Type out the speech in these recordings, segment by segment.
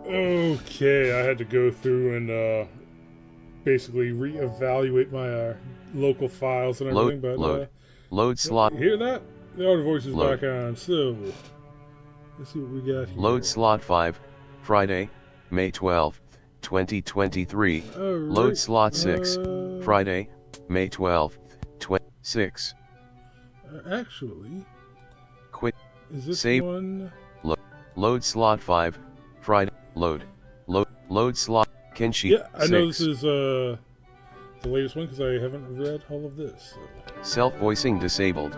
Okay, I had to go through and basically reevaluate my local files and everything. Load slot. Hear that? The audio voice is Load. back on. So let's see what we got here. Load slot 5, Friday, May 12th, 2023. Right. Load slot 6, Friday, May 12th, 26. Actually, Quit. is this Save. one? Load slot 5, Friday. Load slot. Kenshi. Yeah, I 6. know this is the latest one because I haven't read all of this. So. Self-voicing disabled.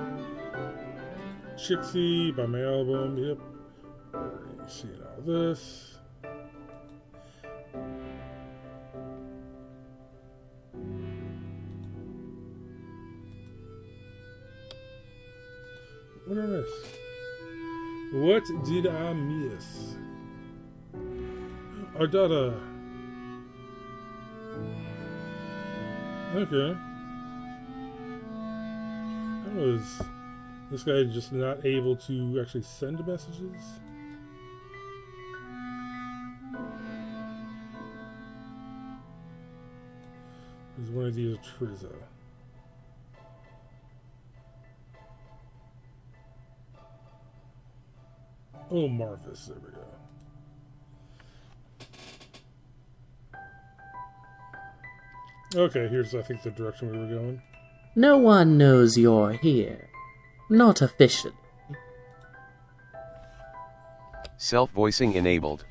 Chixie by my album. Yep. Already seen all this. What did I miss? What did I miss? Ardata. Okay. That was this guy just not able to actually send messages? Is one of these a Triza? Oh, Marvis, there we go. Okay, here's, I think, the direction we were going. No one knows you're here. Not officially. Self-voicing enabled.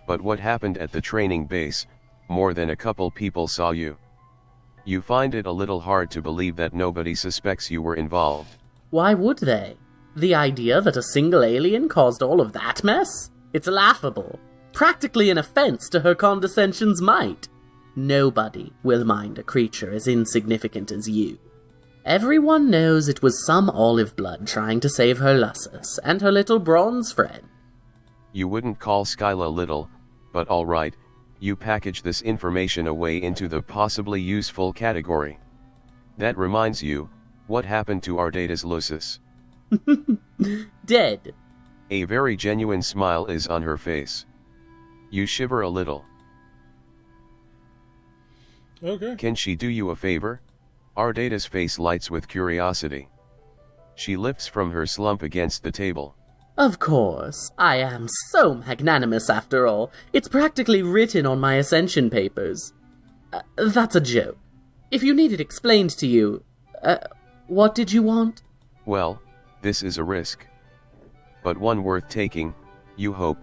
But what happened at the training base? More than a couple people saw you. You find it a little hard to believe that nobody suspects you were involved. Why would they? The idea that a single alien caused all of that mess? It's laughable. Practically an offense to her condescension's might. Nobody will mind a creature as insignificant as you. Everyone knows it was some olive blood trying to save her Lussus and her little bronze friend. You wouldn't call Skyla little, but alright, you package this information away into the possibly useful category. That reminds you, what happened to Ardata's Lussus? Dead. A very genuine smile is on her face. You shiver a little. Okay. Can she do you a favor? Ardata's face lights with curiosity. She lifts from her slump against the table. Of course. I am so magnanimous after all. It's practically written on my ascension papers. That's a joke. If you need it explained to you, what did you want? Well, this is a risk. But one worth taking, you hope.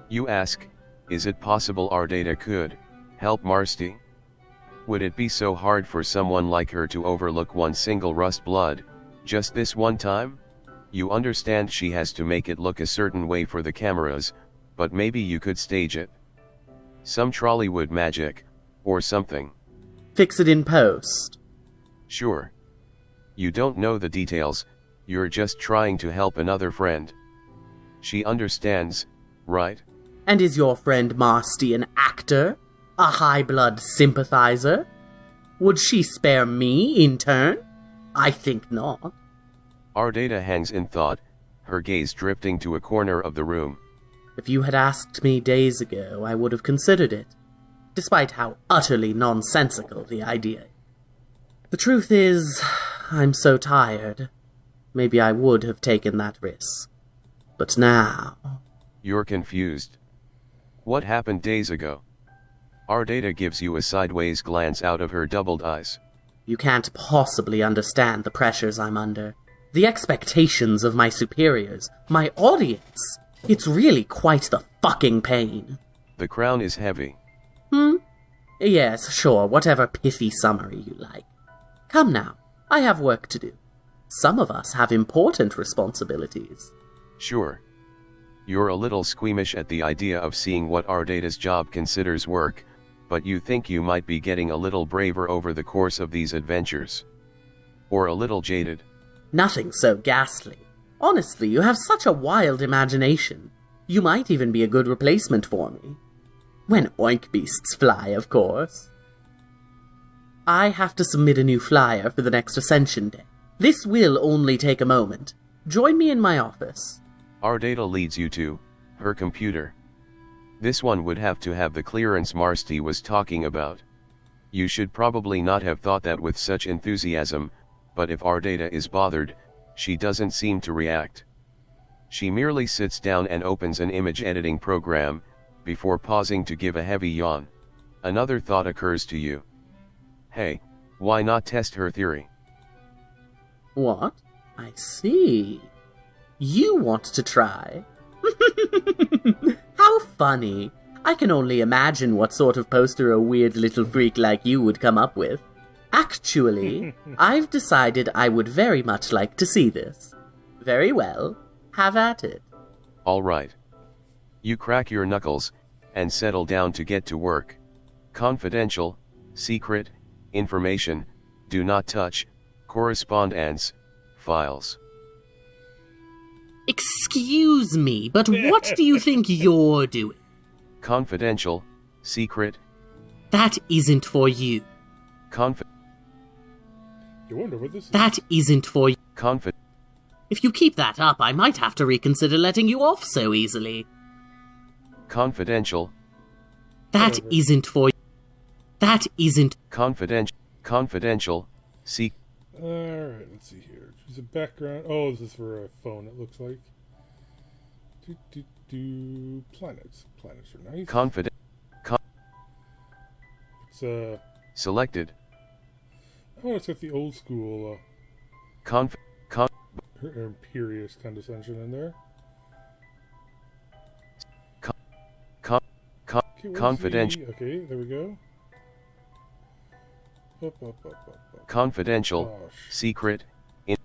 You ask, is it possible Ardata could help Marsti? Would it be so hard for someone like her to overlook one single rust blood, just this one time? You understand she has to make it look a certain way for the cameras, but maybe you could stage it. Some Trollywood magic, or something. Fix it in post. Sure. You don't know the details, you're just trying to help another friend. She understands, right? And is your friend Marsti an actor? A high-blood sympathizer? Would she spare me in turn? I think not. Ardata hangs in thought, her gaze drifting to a corner of the room. If you had asked me days ago, I would have considered it, despite how utterly nonsensical the idea is. The truth is, I'm so tired. Maybe I would have taken that risk. But now... You're confused. What happened days ago? Ardata gives you a sideways glance out of her doubled eyes. You can't possibly understand the pressures I'm under. The expectations of my superiors, my audience. It's really quite the fucking pain. The crown is heavy. Yes, sure, whatever pithy summary you like. Come now, I have work to do. Some of us have important responsibilities. Sure. You're a little squeamish at the idea of seeing what Ardata's job considers work, but you think you might be getting a little braver over the course of these adventures. Or a little jaded. Nothing so ghastly. Honestly, you have such a wild imagination. You might even be a good replacement for me. When oink beasts fly, of course. I have to submit a new flyer for the next Ascension Day. This will only take a moment. Join me in my office. Our data leads you to her computer. This one would have to have the clearance Marsti was talking about. You should probably not have thought that with such enthusiasm, but if our data is bothered, she doesn't seem to react. She merely sits down and opens an image editing program, before pausing to give a heavy yawn. Another thought occurs to you. Hey, why not test her theory? What? I see. You want to try? How funny. I can only imagine what sort of poster a weird little freak like you would come up with. Actually, I've decided I would very much like to see this. Very well. Have at it. All right. You crack your knuckles, and settle down to get to work. Confidential, secret, information, do not touch, correspondence, files. Excuse me, but what do you think you're doing? Confidential, secret. That isn't for you. You wonder what this is. That isn't for you. If you keep that up, I might have to reconsider letting you off so easily. Confidential. That isn't for you. That isn't. Confidential, Alright, let's see here. Choose a background. Oh, this is for a phone, it looks like. Planets. Planets are nice. It's, selected. oh, it's got the old school, imperious condescension in there. Confidential. Okay, there we go. Up. Confidential, Oh, secret. There.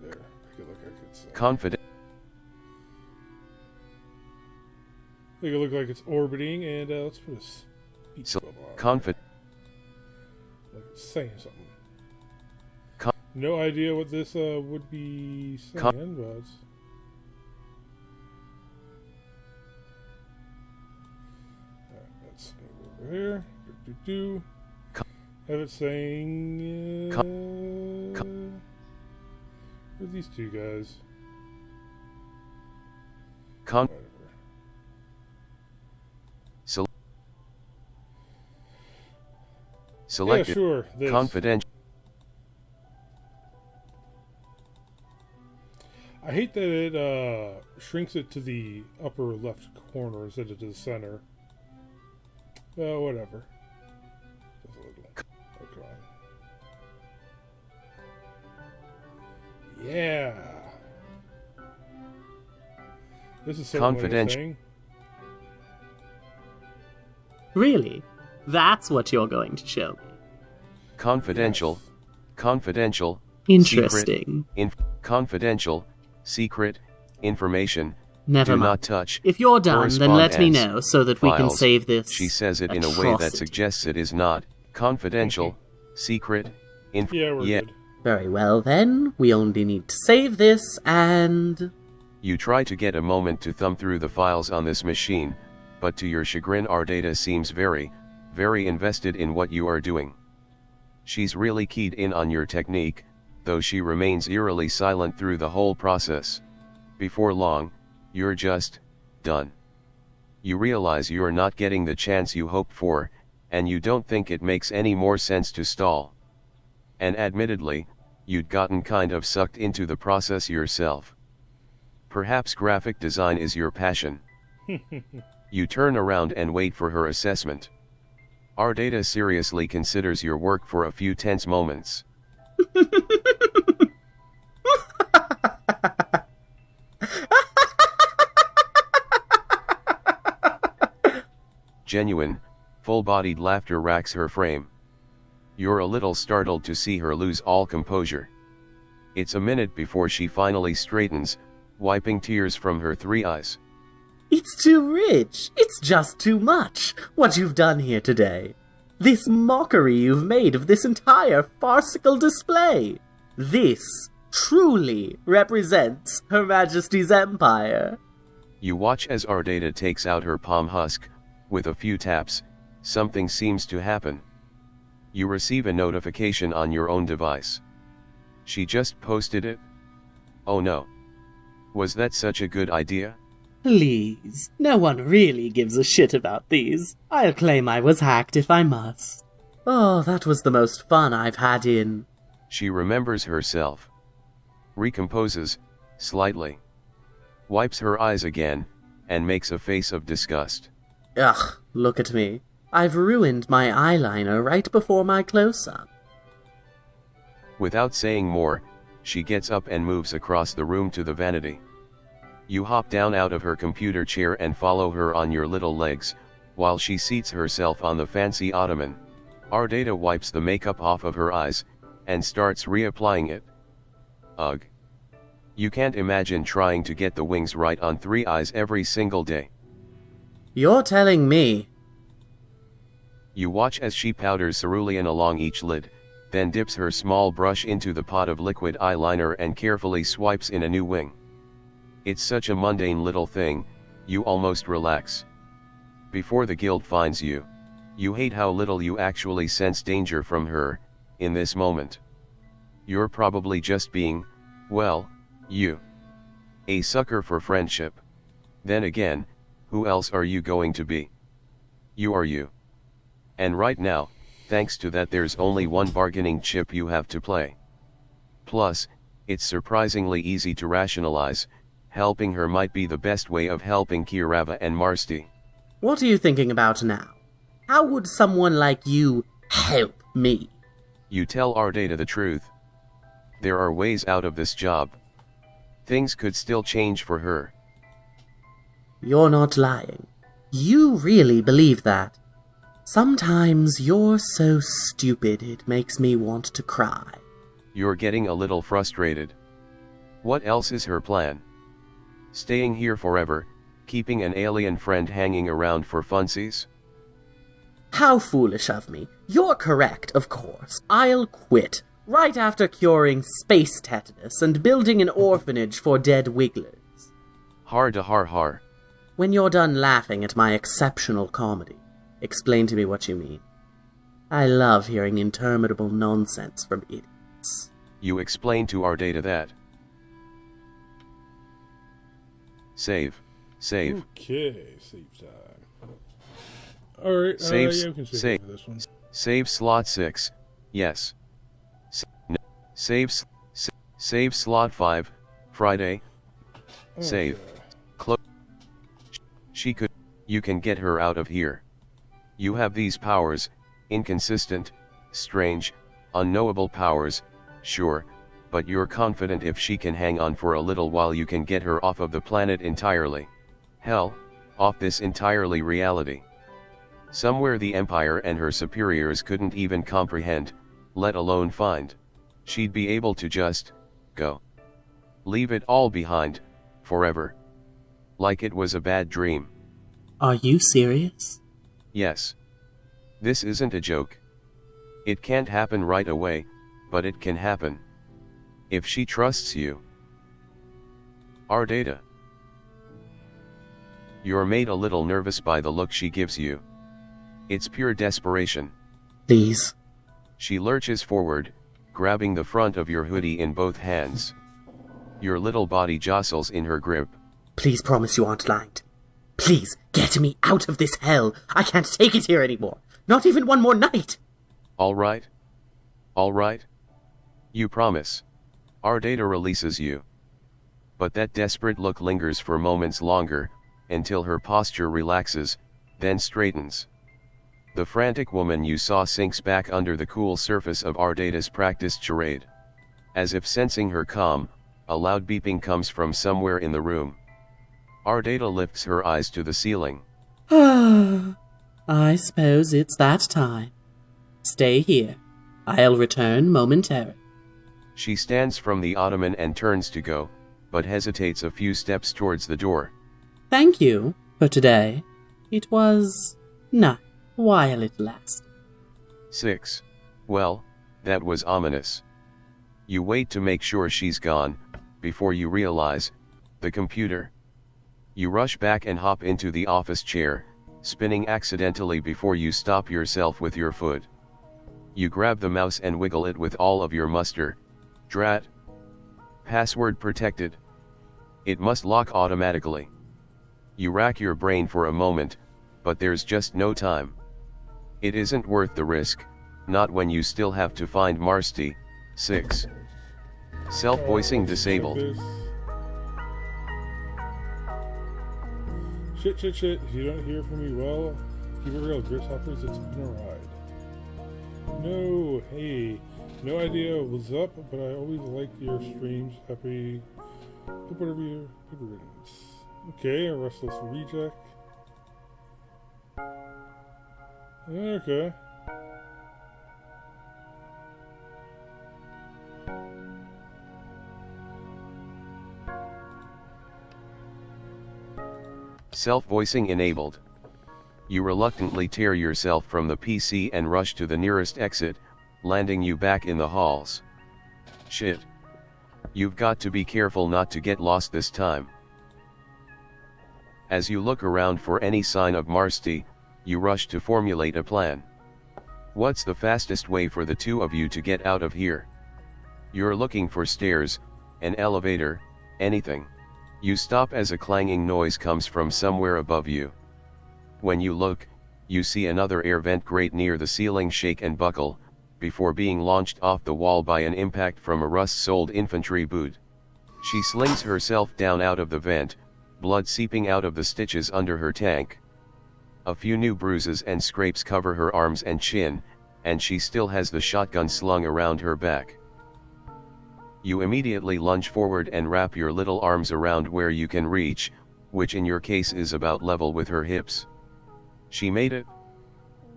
Make it look like it's. Make it look like it's orbiting, and let's put a speech bubble on it. Like it's saying something. No idea what this would be saying, but. Let's move over here. Have it saying. Who are these two guys? Whatever. Selected. Yeah, sure. This. Confidential. I hate that it shrinks it to the upper left corner instead of to the center. Well, whatever. Just a little. Oh, come on. Yeah. This is Confidential. Really? That's what you're going to show me. Confidential. Yes. Confidential. Interesting. Confidential. Secret. Information. Never Do mind. not touch. If you're done, then let me know so that we can files. save this. She says it in a way that atrocity. suggests it is not confidential, secret, Yeah, we're good. Very well then, we only need to save this and... You try to get a moment to thumb through the files on this machine, but to your chagrin our data seems very invested in what you are doing. She's really keyed in on your technique, though she remains eerily silent through the whole process. Before long, you're just done. You realize you're not getting the chance you hoped for, and you don't think it makes any more sense to stall. And admittedly, you'd gotten kind of sucked into the process yourself. Perhaps graphic design is your passion. You turn around and wait for her assessment. Our data seriously considers your work for a few tense moments. Genuine, full-bodied laughter racks her frame. You're a little startled to see her lose all composure. It's a minute before she finally straightens, wiping tears from her 3 eyes. It's too rich. It's just too much. What you've done here today. This mockery you've made of this entire farcical display. This truly represents Her Majesty's empire. You watch as Ardata takes out her palm husk, With a few taps, something seems to happen. You receive a notification on your own device. She just posted it? Oh no. Was that such a good idea? Please, no one really gives a shit about these. I'll claim I was hacked if I must. Oh, that was the most fun I've had in... She remembers herself. Recomposes, slightly. Wipes her eyes again, and makes a face of disgust. Ugh, look at me. I've ruined my eyeliner right before my close-up. Without saying more, she gets up and moves across the room to the vanity. You hop down out of her computer chair and follow her on your little legs, while she seats herself on the fancy ottoman. Ardata wipes the makeup off of her eyes, and starts reapplying it. Ugh. You can't imagine trying to get the wings right on 3 eyes every single day. You're telling me. You watch as she powders cerulean along each lid, then dips her small brush into the pot of liquid eyeliner and carefully swipes in a new wing. It's such a mundane little thing, you almost relax. Before the guild finds you, you hate how little you actually sense danger from her, in this moment. You're probably just being, well, you. A sucker for friendship. Then again, who else are you going to be? You are you. And right now, thanks to that, there's only one bargaining chip you have to play. Plus, it's surprisingly easy to rationalize. Helping her might be the best way of helping Kirava and Marsti. What are you thinking about now? How would someone like you help me? You tell Ardata the truth. There are ways out of this job. Things could still change for her. You're not lying. You really believe that. Sometimes you're so stupid it makes me want to cry. You're getting a little frustrated. What else is her plan? Staying here forever, keeping an alien friend hanging around for funsies? How foolish of me. You're correct, of course. I'll quit, right after curing space tetanus and building an orphanage for dead wigglers. Har da har har. When you're done laughing at my exceptional comedy, explain to me what you mean. I love hearing interminable nonsense from idiots. You explain to Ardata that. Save. Save. Okay, save time. Alright, save, yeah, we can save for this one. Save slot 6, yes. Save slot 5, Friday. Okay. Save. Close. You can get her out of here. You have these powers, inconsistent, strange, unknowable powers, sure, but you're confident if she can hang on for a little while you can get her off of the planet entirely. Hell, off this entirely reality. Somewhere the Empire and her superiors couldn't even comprehend, let alone find. She'd be able to just go. Leave it all behind, forever. Like it was a bad dream. Are you serious? Yes. This isn't a joke. It can't happen right away, but it can happen. If she trusts you. Ardata. You're made a little nervous by the look she gives you. It's pure desperation. Please. She lurches forward, grabbing the front of your hoodie in both hands. Your little body jostles in her grip. Please promise you aren't lying to me. Please, get me out of this hell. I can't take it here anymore. Not even one more night. All right. All right. You promise. Ardata releases you. But that desperate look lingers for moments longer, until her posture relaxes, then straightens. The frantic woman you saw sinks back under the cool surface of Ardata's practiced charade. As if sensing her calm, a loud beeping comes from somewhere in the room. Ardata lifts her eyes to the ceiling. I suppose it's that time. Stay here. I'll return momentarily. She stands from the ottoman and turns to go, but hesitates a few steps towards the door. Thank you for today. It was nice while it lasted. 6. Well, that was ominous. You wait to make sure she's gone, before you realize, the computer. You rush back and hop into the office chair, spinning accidentally before you stop yourself with your foot. You grab the mouse and wiggle it with all of your muster. Drat. Password protected. It must lock automatically. You rack your brain for a moment, but there's just no time. It isn't worth the risk, not when you still have to find Marsty. 6. Self-voicing disabled. Shit. If you don't hear from me, well, keep it real, Grisshoppers, it's been a ride. No, hey, no idea what's up, but I always liked your streams. Happy, whatever your good riddance. Okay, a restless reject. Okay. Self-voicing enabled. You reluctantly tear yourself from the PC and rush to the nearest exit, landing you back in the halls. Shit. You've got to be careful not to get lost this time. As you look around for any sign of Marsty, you rush to formulate a plan. What's the fastest way for the two of you to get out of here? You're looking for stairs, an elevator, anything. You stop as a clanging noise comes from somewhere above you. When you look, you see another air vent grate near the ceiling shake and buckle, before being launched off the wall by an impact from a rust-soled infantry boot. She slings herself down out of the vent, blood seeping out of the stitches under her tank. A few new bruises and scrapes cover her arms and chin, and she still has the shotgun slung around her back. You immediately lunge forward and wrap your little arms around where you can reach, which in your case is about level with her hips. She made it?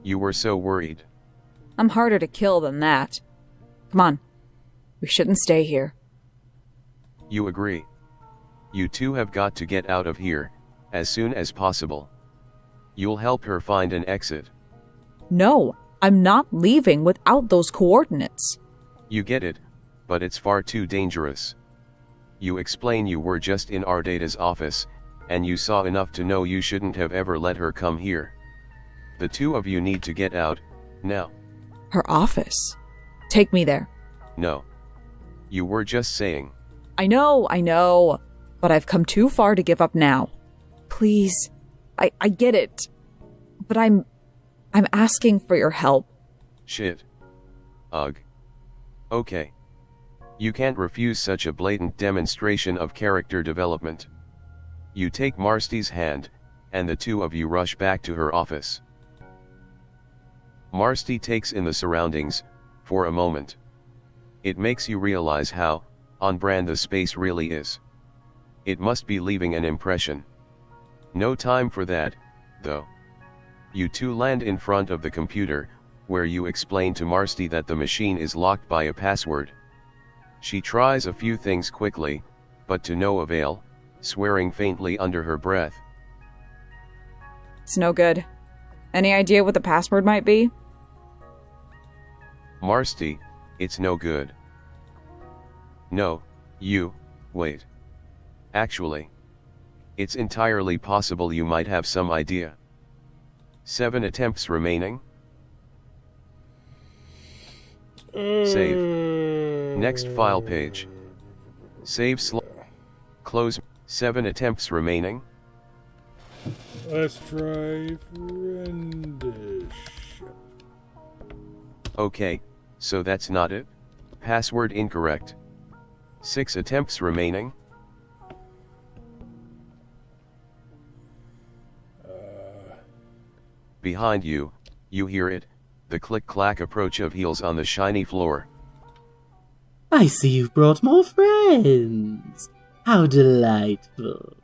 You were so worried. I'm harder to kill than that. Come on. We shouldn't stay here. You agree. You two have got to get out of here, as soon as possible. You'll help her find an exit. No, I'm not leaving without those coordinates. You get it, but it's far too dangerous. You explain you were just in Ardata's office, and you saw enough to know you shouldn't have ever let her come here. The two of you need to get out, now. Her office. Take me there. No. You were just saying. I know, but I've come too far to give up now. Please, I get it, but I'm asking for your help. Shit. Ugh. Okay. You can't refuse such a blatant demonstration of character development. You take Marsty's hand, and the two of you rush back to her office. Marsty takes in the surroundings, for a moment. It makes you realize how on brand the space really is. It must be leaving an impression. No time for that, though. You two land in front of the computer, where you explain to Marsty that the machine is locked by a password. She tries a few things quickly, but to no avail, swearing faintly under her breath. It's no good. Any idea what the password might be? Marsty, it's no good. No, wait. Actually, it's entirely possible you might have some idea. 7 attempts remaining. Save. Next file page. Save close. 7 attempts remaining. Let's try Friendsim. Okay, so that's not it? Password incorrect. 6 attempts remaining. Behind you, you hear it, the click-clack approach of heels on the shiny floor. I see you've brought more friends. How delightful.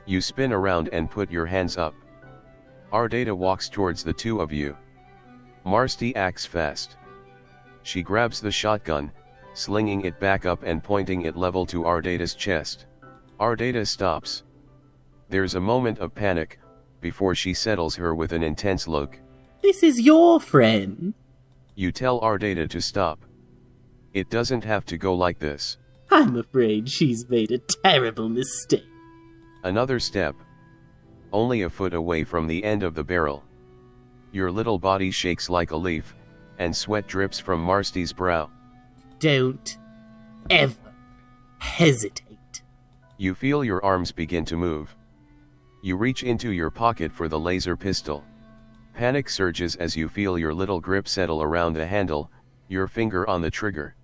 You spin around and put your hands up. Ardata walks towards the two of you. Marsty acts fast. She grabs the shotgun, slinging it back up and pointing it level to Ardata's chest. Ardata stops. There's a moment of panic, before she settles her with an intense look. This is your friend. You tell Ardata to stop. It doesn't have to go like this. I'm afraid she's made a terrible mistake. Another step. only a foot away from the end of the barrel. Your little body shakes like a leaf, and sweat drips from Marsty's brow. Don't ever hesitate. You feel your arms begin to move. You reach into your pocket for the laser pistol. Panic surges as you feel your little grip settle around the handle, your finger on the trigger.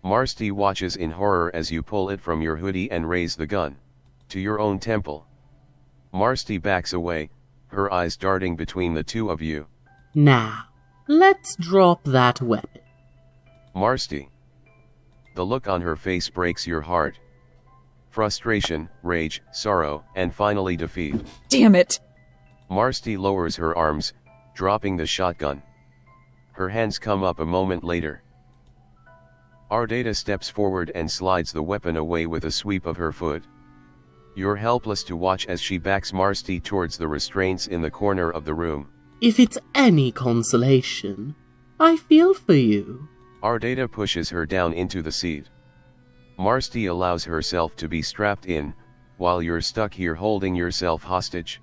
Marsty watches in horror as you pull it from your hoodie and raise the gun to your own temple. Marsty backs away, her eyes darting between the two of you. Now, let's drop that weapon. Marsty. The look on her face breaks your heart. Frustration, rage, sorrow, and finally defeat. Damn it! Marsty lowers her arms, dropping the shotgun. Her hands come up a moment later. Ardata steps forward and slides the weapon away with a sweep of her foot. You're helpless to watch as she backs Marsty towards the restraints in the corner of the room. If it's any consolation, I feel for you. Ardata pushes her down into the seat. Marsty allows herself to be strapped in, while you're stuck here holding yourself hostage.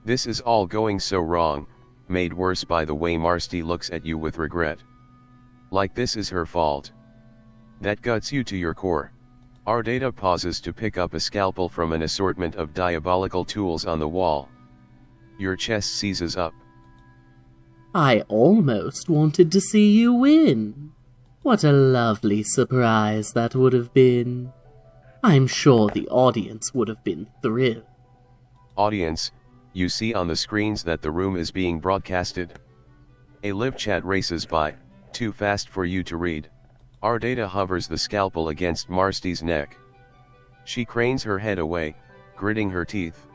This is all going so wrong, made worse by the way Marsty looks at you with regret. Like this is her fault. That guts you to your core. Ardata pauses to pick up a scalpel from an assortment of diabolical tools on the wall. Your chest seizes up. I almost wanted to see you win. What a lovely surprise that would have been. I'm sure the audience would have been thrilled. Audience, you see on the screens that the room is being broadcasted. A live chat races by, too fast for you to read. Ardata hovers the scalpel against Marsty's neck. She cranes her head away, gritting her teeth.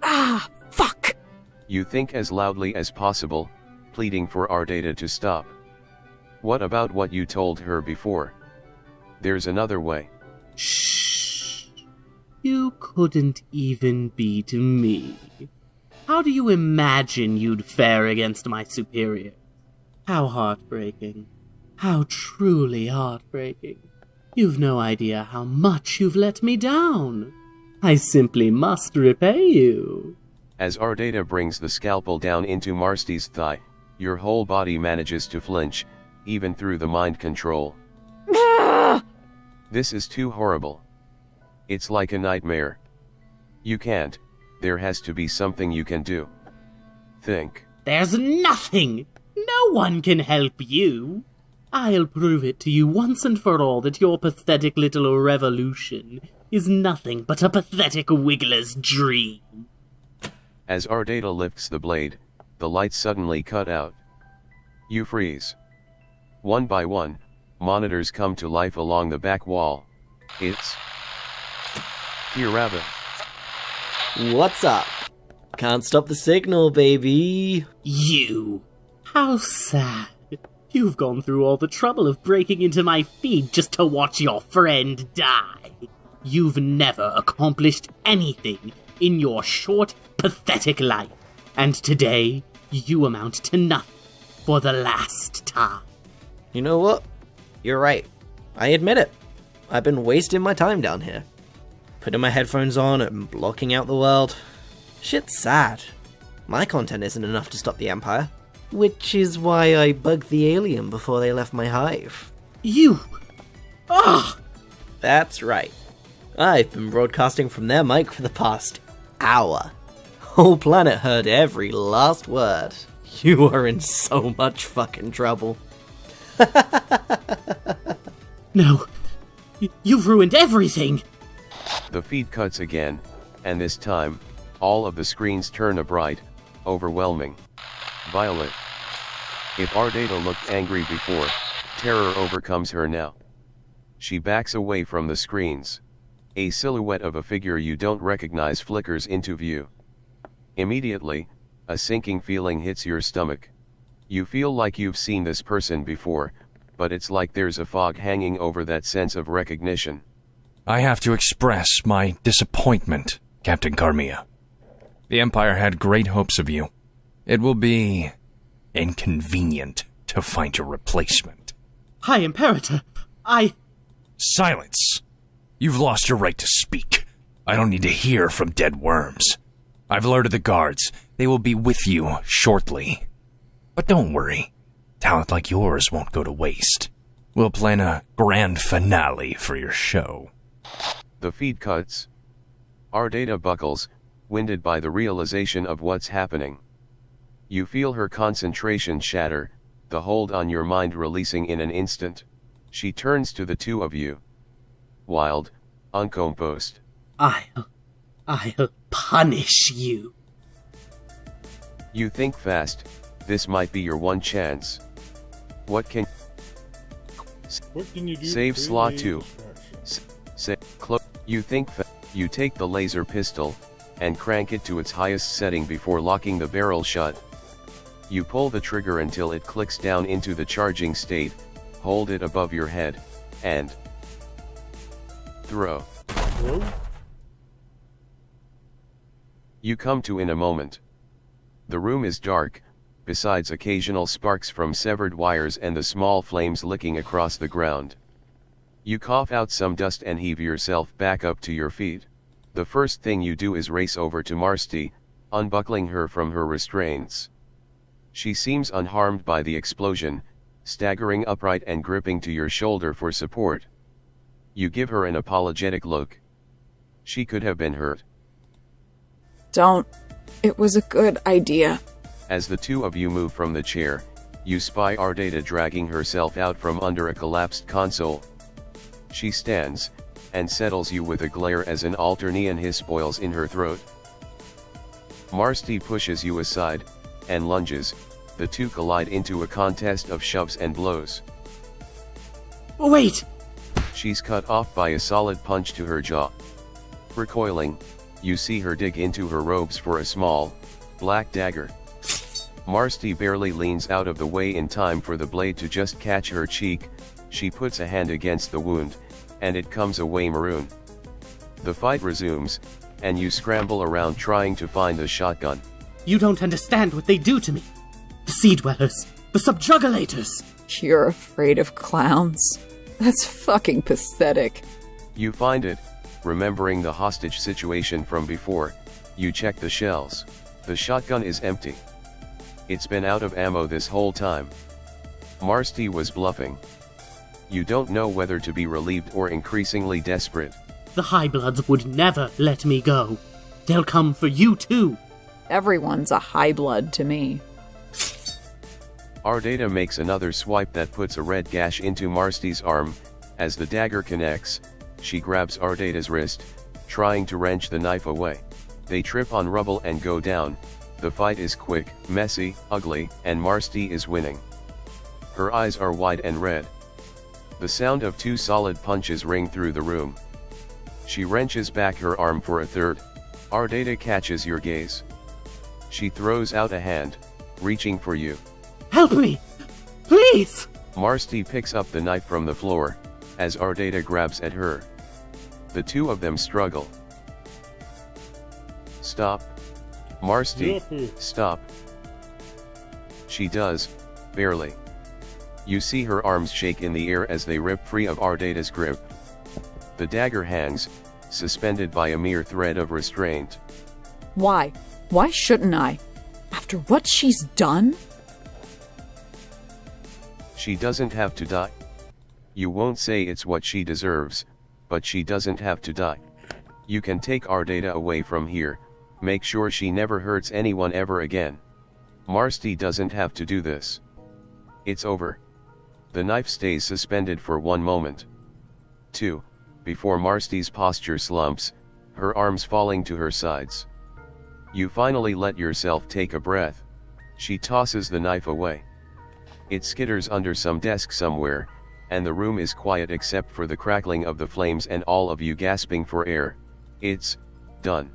Ah, fuck! You think as loudly as possible, pleading for Ardata to stop. What about what you told her before? There's another way. Shh. You couldn't even beat me. How do you imagine you'd fare against my superior? How heartbreaking. How truly heartbreaking. You've no idea how much you've let me down. I simply must repay you. As Ardata brings the scalpel down into Marsty's thigh, your whole body manages to flinch, even through the mind control. This is too horrible. It's like a nightmare. You can't. There has to be something you can do. Think. There's nothing! No one can help you! I'll prove it to you once and for all that your pathetic little revolution is nothing but a pathetic wiggler's dream. As Ardata lifts the blade, the lights suddenly cut out. You freeze. One by one, monitors come to life along the back wall. It's Kirabin. What's up? Can't stop the signal, baby. You. How sad. You've gone through all the trouble of breaking into my feed just to watch your friend die. You've never accomplished anything in your short, pathetic life. And today, you amount to nothing for the last time. You know what? You're right. I admit it. I've been wasting my time down here. Putting my headphones on and blocking out the world. Shit's sad. My content isn't enough to stop the Empire. Which is why I bugged the alien before they left my hive. You! Ah! That's right. I've been broadcasting from their mic for the past hour. Whole planet heard every last word. You are in so much fucking trouble. No. You've ruined everything! The feed cuts again, and this time, all of the screens turn a bright, overwhelming violet. If Ardata looked angry before, terror overcomes her now. She backs away from the screens. A silhouette of a figure you don't recognize flickers into view. Immediately, a sinking feeling hits your stomach. You feel like you've seen this person before, but it's like there's a fog hanging over that sense of recognition. I have to express my disappointment, Captain Carmilla. The Empire had great hopes of you. It will be inconvenient to find your replacement. High Imperator, Silence! You've lost your right to speak. I don't need to hear from dead worms. I've alerted the guards. They will be with you shortly. But don't worry. Talent like yours won't go to waste. We'll plan a grand finale for your show. The feed cuts. Ardata buckles, winded by the realization of what's happening. You feel her concentration shatter, the hold on your mind releasing in an instant. She turns to the two of you. Wild, uncomposed. I'll punish you. You think fast, this might be your one chance. What can you do? Save slot 2. You think you take the laser pistol, and crank it to its highest setting before locking the barrel shut. You pull the trigger until it clicks down into the charging state, hold it above your head, and throw. You come to in a moment. The room is dark, besides occasional sparks from severed wires and the small flames licking across the ground. You cough out some dust and heave yourself back up to your feet. The first thing you do is race over to Marsti, unbuckling her from her restraints. She seems unharmed by the explosion, staggering upright and gripping to your shoulder for support. You give her an apologetic look. She could have been hurt. Don't. It was a good idea. As the two of you move from the chair, you spy Ardata dragging herself out from under a collapsed console. She stands, and settles you with a glare as an Alternian hiss boils in her throat. Marsti pushes you aside, and lunges. The two collide into a contest of shoves and blows. Wait! She's cut off by a solid punch to her jaw. Recoiling, you see her dig into her robes for a small, black dagger. Marsti barely leans out of the way in time for the blade to just catch her cheek. She puts a hand against the wound, and it comes away maroon. The fight resumes, and you scramble around trying to find the shotgun. You don't understand what they do to me. The Sea Dwellers, the Subjugulators. You're afraid of clowns? That's fucking pathetic. You find it, remembering the hostage situation from before. You check the shells. The shotgun is empty. It's been out of ammo this whole time. Marsti was bluffing. You don't know whether to be relieved or increasingly desperate. The Highbloods would never let me go. They'll come for you too. Everyone's a high blood to me. Ardata makes another swipe that puts a red gash into Marsti's arm. As the dagger connects, she grabs Ardata's wrist, trying to wrench the knife away. They trip on rubble and go down. The fight is quick, messy, ugly, and Marsti is winning. Her eyes are wide and red. The sound of two solid punches ring through the room. She wrenches back her arm for a third. Ardata catches your gaze. She throws out a hand, reaching for you. Help me! Please! Marsti picks up the knife from the floor, as Ardata grabs at her. The two of them struggle. Stop. Marsti, stop. She does, barely. You see her arms shake in the air as they rip free of Ardata's grip. The dagger hangs, suspended by a mere thread of restraint. Why? Why shouldn't I? After what she's done? She doesn't have to die. You won't say it's what she deserves, but she doesn't have to die. You can take Ardata away from here, make sure she never hurts anyone ever again. Marsti doesn't have to do this. It's over. The knife stays suspended for 1 moment. 2, before Marsti's posture slumps, her arms falling to her sides. You finally let yourself take a breath. She tosses the knife away. It skitters under some desk somewhere, and the room is quiet except for the crackling of the flames and all of you gasping for air. It's done.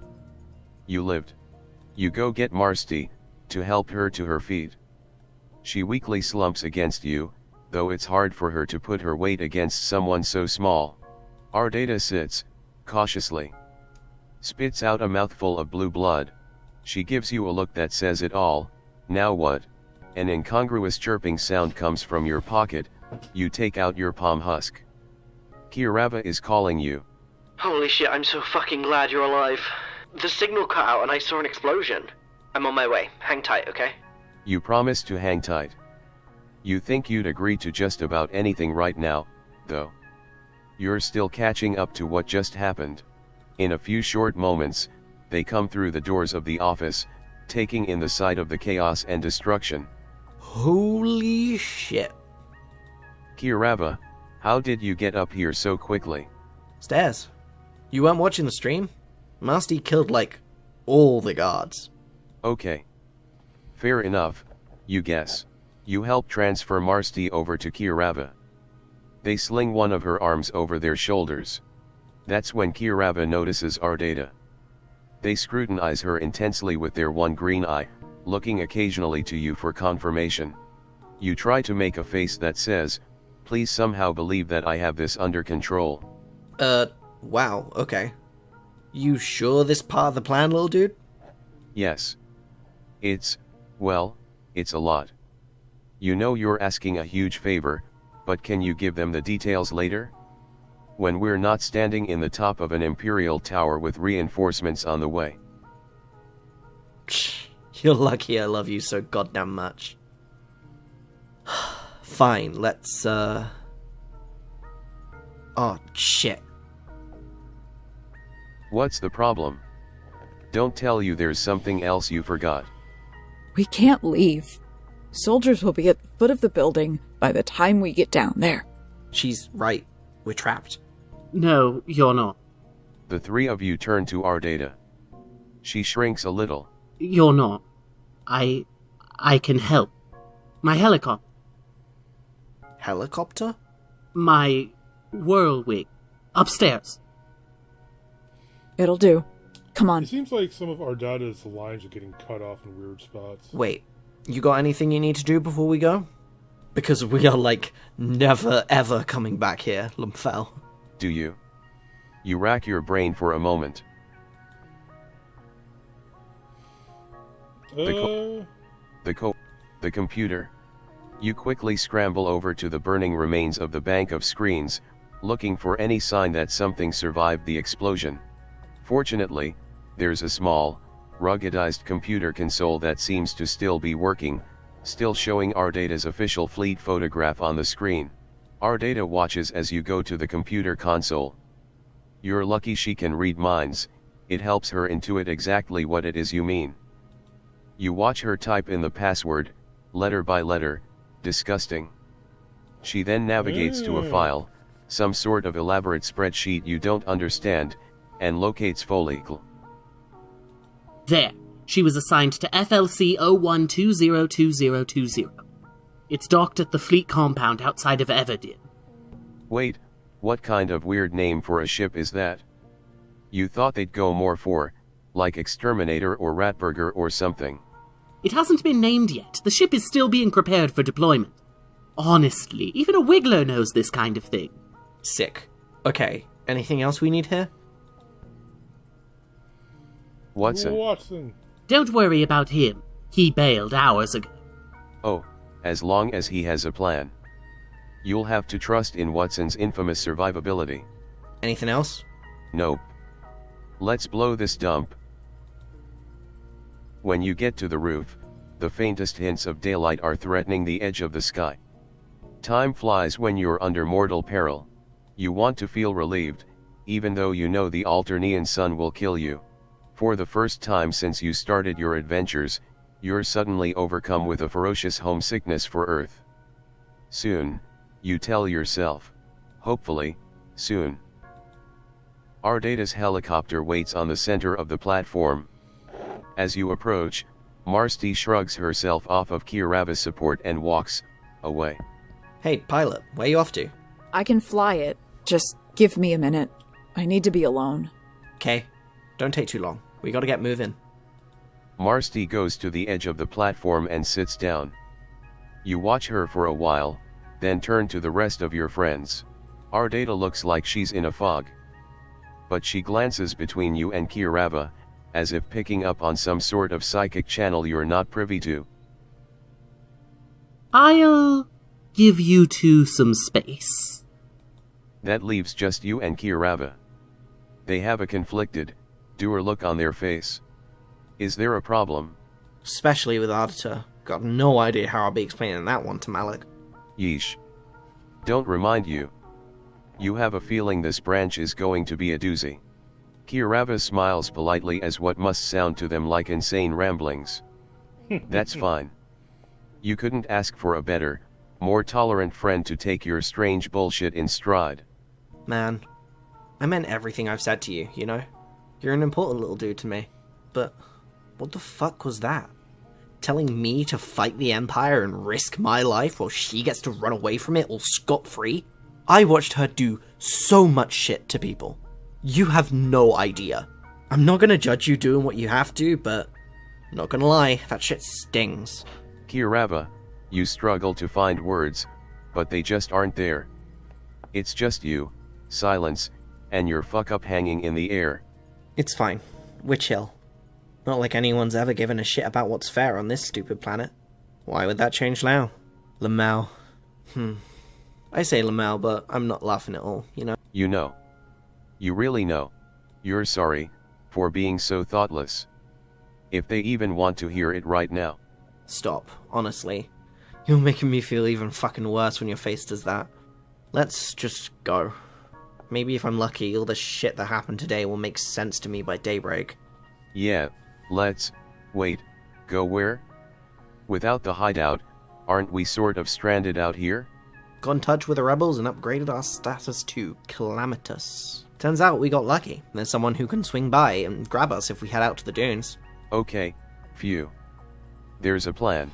You lived. You go get Marsti, to help her to her feet. She weakly slumps against you, though it's hard for her to put her weight against someone so small. Ardata sits, cautiously. Spits out a mouthful of blue blood. She gives you a look that says it all. Now what? An incongruous chirping sound comes from your pocket. You take out your palm husk. Kirava is calling you. Holy shit, I'm so fucking glad you're alive. The signal cut out and I saw an explosion. I'm on my way. Hang tight, okay? You promised to hang tight. You think you'd agree to just about anything right now, though. You're still catching up to what just happened. In a few short moments, they come through the doors of the office, taking in the sight of the chaos and destruction. Holy shit. Kirava, how did you get up here so quickly? Stairs. You weren't watching the stream? Marsty killed, like, all the guards. Okay. Fair enough, you guess. You help transfer Marsty over to Kirava. They sling one of her arms over their shoulders. That's when Kirava notices Ardata. They scrutinize her intensely with their one green eye, looking occasionally to you for confirmation. You try to make a face that says, please somehow believe that I have this under control. Wow, okay. You sure this part of the plan, little dude? Yes. It's a lot. You know you're asking a huge favor, but can you give them the details later? When we're not standing in the top of an Imperial tower with reinforcements on the way. You're lucky I love you so goddamn much. Fine, let's, Oh, shit. What's the problem? Don't tell you there's something else you forgot. We can't leave. Soldiers will be at the foot of the building by the time we get down there. She's right. We're trapped. No, you're not. The three of you turn to Ardata. She shrinks a little. You're not. I can help. My helicopter. Helicopter? My whirlwind. Upstairs. It'll do. Come on. It seems like some of Ardata's lines are getting cut off in weird spots. Wait, you got anything you need to do before we go? Because we are, like, never ever coming back here, Lumpfel. Do you? You rack your brain for a moment. The computer. You quickly scramble over to the burning remains of the bank of screens, looking for any sign that something survived the explosion. Fortunately, there's a small, ruggedized computer console that seems to still be working, still showing Ardata's official fleet photograph on the screen. Ardata watches as you go to the computer console. You're lucky she can read minds, it helps her intuit exactly what it is you mean. You watch her type in the password, letter by letter, disgusting. She then navigates to a file, some sort of elaborate spreadsheet you don't understand, and locates Follicle. There. She was assigned to FLC 01202020. It's docked at the fleet compound outside of Everdeen. Wait, what kind of weird name for a ship is that? You thought they'd go more for, like Exterminator or Ratburger or something. It hasn't been named yet. The ship is still being prepared for deployment. Honestly, even a Wiggler knows this kind of thing. Sick. Okay, anything else we need here? Watson. Don't worry about him. He bailed hours ago. Oh, as long as he has a plan. You'll have to trust in Watson's infamous survivability. Anything else? Nope. Let's blow this dump. When you get to the roof, the faintest hints of daylight are threatening the edge of the sky. Time flies when you're under mortal peril. You want to feel relieved, even though you know the Alternian sun will kill you. For the first time since you started your adventures, you're suddenly overcome with a ferocious homesickness for Earth. Soon, you tell yourself. Hopefully, soon. Ardata's helicopter waits on the center of the platform. As you approach, Marsty shrugs herself off of Kirava's support and walks away. Hey, pilot, where you off to? I can fly it. Just give me a minute. I need to be alone. Okay, don't take too long. We gotta get moving. Marsty goes to the edge of the platform and sits down. You watch her for a while, then turn to the rest of your friends. Ardata looks like she's in a fog. But she glances between you and Kirava, as if picking up on some sort of psychic channel you're not privy to. I'll give you two some space. That leaves just you and Kirava. They have a conflicted, dour look on their face. Is there a problem? Especially with Ardita. Got no idea how I'll be explaining that one to Malik. Yeesh. Don't remind you. You have a feeling this branch is going to be a doozy. Kirava smiles politely as what must sound to them like insane ramblings. That's fine. You couldn't ask for a better, more tolerant friend to take your strange bullshit in stride. Man, I meant everything I've said to you, you know? You're an important little dude to me. But what the fuck was that? Telling me to fight the Empire and risk my life while she gets to run away from it all scot-free? I watched her do so much shit to people. You have no idea. I'm not gonna judge you doing what you have to, but I'm not gonna lie, that shit stings. Kirava, you struggle to find words, but they just aren't there. It's just you, silence, and your fuck-up hanging in the air. It's fine. We're chill. Not like anyone's ever given a shit about what's fair on this stupid planet. Why would that change now? Lamau. I say Lamau, but I'm not laughing at all, you know? You know. You really know. You're sorry, for being so thoughtless. If they even want to hear it right now. Stop, honestly. You're making me feel even fucking worse when your face does that. Let's just go. Maybe if I'm lucky, all the shit that happened today will make sense to me by daybreak. Yeah, let's. Wait, go where? Without the hideout, aren't we sort of stranded out here? Got in touch with the rebels and upgraded our status to Calamitous. Turns out we got lucky. There's someone who can swing by and grab us if we head out to the dunes. Okay, phew. There's a plan.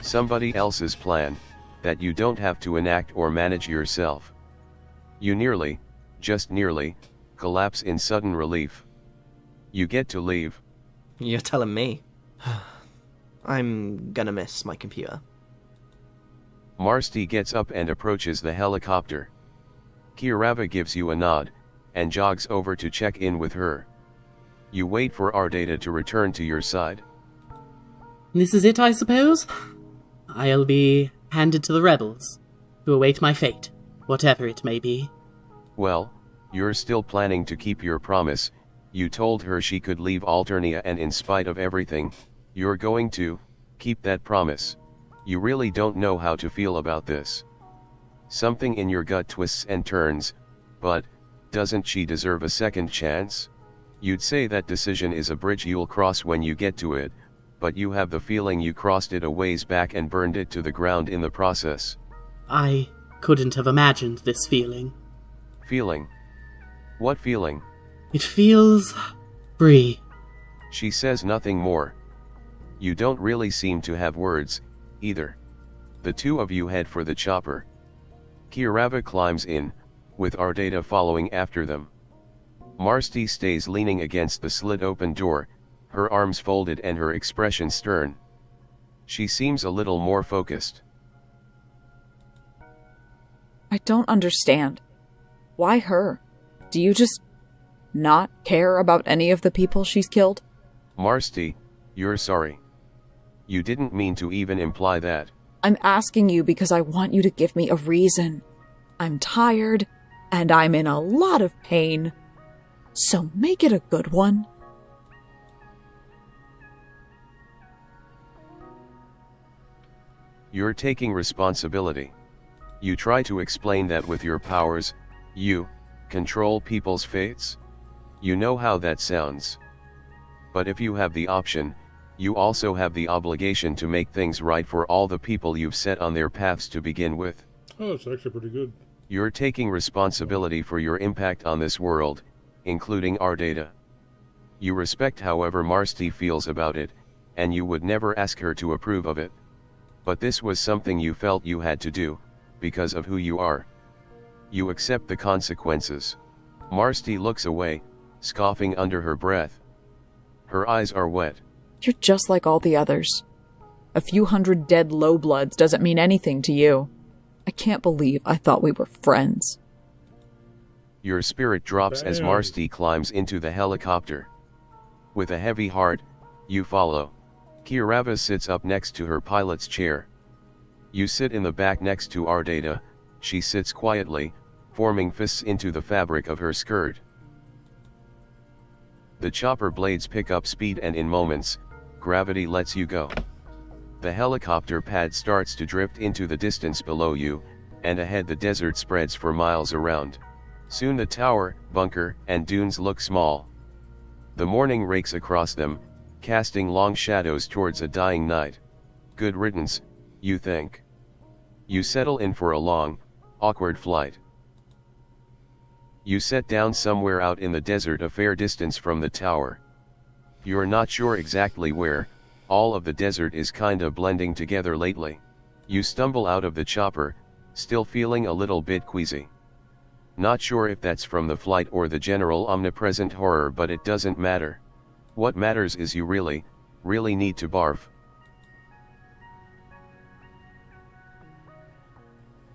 Somebody else's plan, that you don't have to enact or manage yourself. You nearly, just nearly, collapse in sudden relief. You get to leave. You're telling me. I'm gonna miss my computer. Marsti gets up and approaches the helicopter. Kirava gives you a nod, and jogs over to check in with her. You wait for Ardata to return to your side. This is it, I suppose? I'll be handed to the rebels, to await my fate, whatever it may be. Well, you're still planning to keep your promise. You told her she could leave Alternia, and in spite of everything, you're going to keep that promise. You really don't know how to feel about this. Something in your gut twists and turns, but doesn't she deserve a second chance? You'd say that decision is a bridge you'll cross when you get to it, but you have the feeling you crossed it a ways back and burned it to the ground in the process. I couldn't have imagined this feeling. Feeling? What feeling? It feels free. She says nothing more. You don't really seem to have words, either. The two of you head for the chopper. Kirava climbs in, with Ardata following after them. Marsti stays leaning against the slit-open door, her arms folded and her expression stern. She seems a little more focused. I don't understand. Why her? Do you just not care about any of the people she's killed? Marsti, you're sorry. You didn't mean to even imply that. I'm asking you because I want you to give me a reason. I'm tired, and I'm in a lot of pain. So make it a good one. You're taking responsibility. You try to explain that with your powers, you control people's fates? You know how that sounds. But if you have the option, you also have the obligation to make things right for all the people you've set on their paths to begin with. Oh, it's actually pretty good. You're taking responsibility for your impact on this world, including Ardata. You respect however Marsti feels about it, and you would never ask her to approve of it. But this was something you felt you had to do, because of who you are. You accept the consequences. Marsti looks away, scoffing under her breath. Her eyes are wet. You're just like all the others. A few hundred dead lowbloods doesn't mean anything to you. I can't believe I thought we were friends. Your spirit drops as Marsti climbs into the helicopter. With a heavy heart, you follow. Kirava sits up next to her pilot's chair. You sit in the back next to Ardata. She sits quietly, forming fists into the fabric of her skirt. The chopper blades pick up speed and in moments, gravity lets you go. The helicopter pad starts to drift into the distance below you, and ahead the desert spreads for miles around. Soon the tower, bunker, and dunes look small. The morning rakes across them, casting long shadows towards a dying night. Good riddance, you think. You settle in for a long, awkward flight. You set down somewhere out in the desert a fair distance from the tower. You're not sure exactly where, all of the desert is kinda blending together lately. You stumble out of the chopper, still feeling a little bit queasy. Not sure if that's from the flight or the general omnipresent horror, but it doesn't matter. What matters is you really need to barf.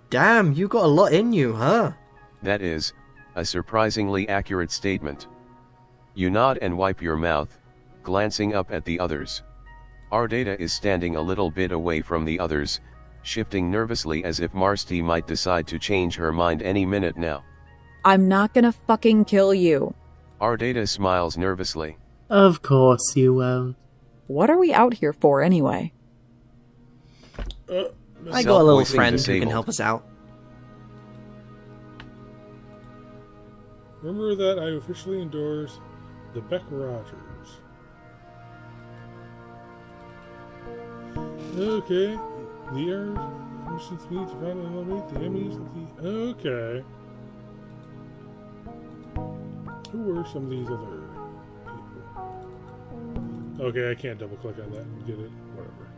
Damn, you got a lot in you, huh? That is a surprisingly accurate statement. You nod and wipe your mouth, glancing up at the others. Ardata is standing a little bit away from the others, shifting nervously as if Marsti might decide to change her mind any minute now. I'm not gonna fucking kill you. Ardata smiles nervously. Of course you won't. What are we out here for anyway? I got a little Self-voicing friend who disabled. can help us out. Remember that I officially endorse the Beck Rogers. Okay. The errors missions need to find and eliminate the enemies of the... Okay. Who were some of these other people? Okay, I can't double click on that and get it. Whatever.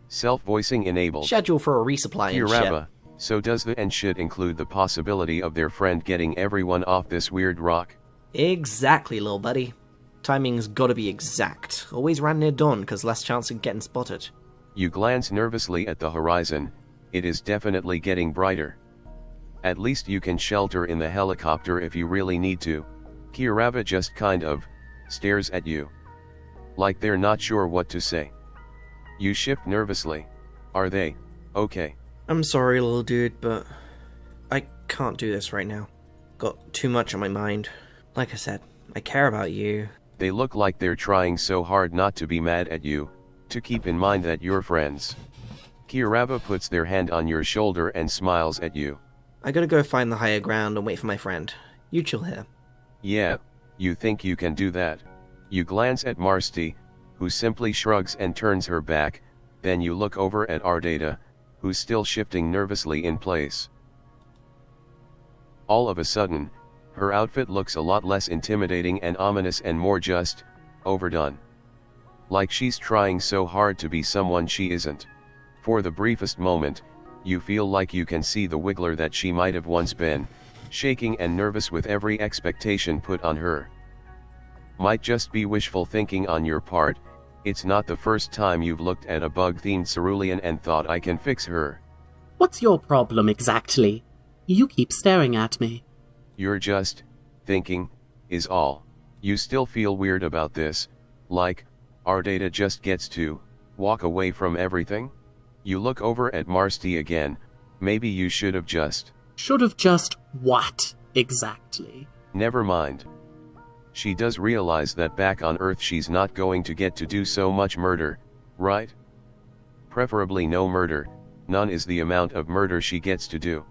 Self-voicing enabled. Schedule for a resupply and shit. Kirava, so does the and should include the possibility of their friend getting everyone off this weird rock? Exactly, little buddy. Timing's gotta be exact. Always ran near dawn, cause less chance of getting spotted. You glance nervously at the horizon, it is definitely getting brighter. At least you can shelter in the helicopter if you really need to. Kirava just kind of stares at you. Like they're not sure what to say. You shift nervously. Are they okay? I'm sorry, little dude, but I can't do this right now. Got too much on my mind. Like I said, I care about you. They look like they're trying so hard not to be mad at you, to keep in mind that you're friends. Kirava puts their hand on your shoulder and smiles at you. I gotta go find the higher ground and wait for my friend. You chill here. Yeah, you think you can do that. You glance at Marsti, who simply shrugs and turns her back, then you look over at Ardata, who's still shifting nervously in place. All of a sudden, her outfit looks a lot less intimidating and ominous and more just overdone. Like she's trying so hard to be someone she isn't. For the briefest moment, you feel like you can see the wiggler that she might have once been, shaking and nervous with every expectation put on her. Might just be wishful thinking on your part. It's not the first time you've looked at a bug-themed cerulean and thought I can fix her. What's your problem exactly? You keep staring at me. You're just thinking, is all. You still feel weird about this, like Ardata just gets to walk away from everything? You look over at Marsti again. Maybe you should have just... Should have just what, exactly? Never mind. She does realize that back on Earth she's not going to get to do so much murder, right? Preferably no murder, none is the amount of murder she gets to do.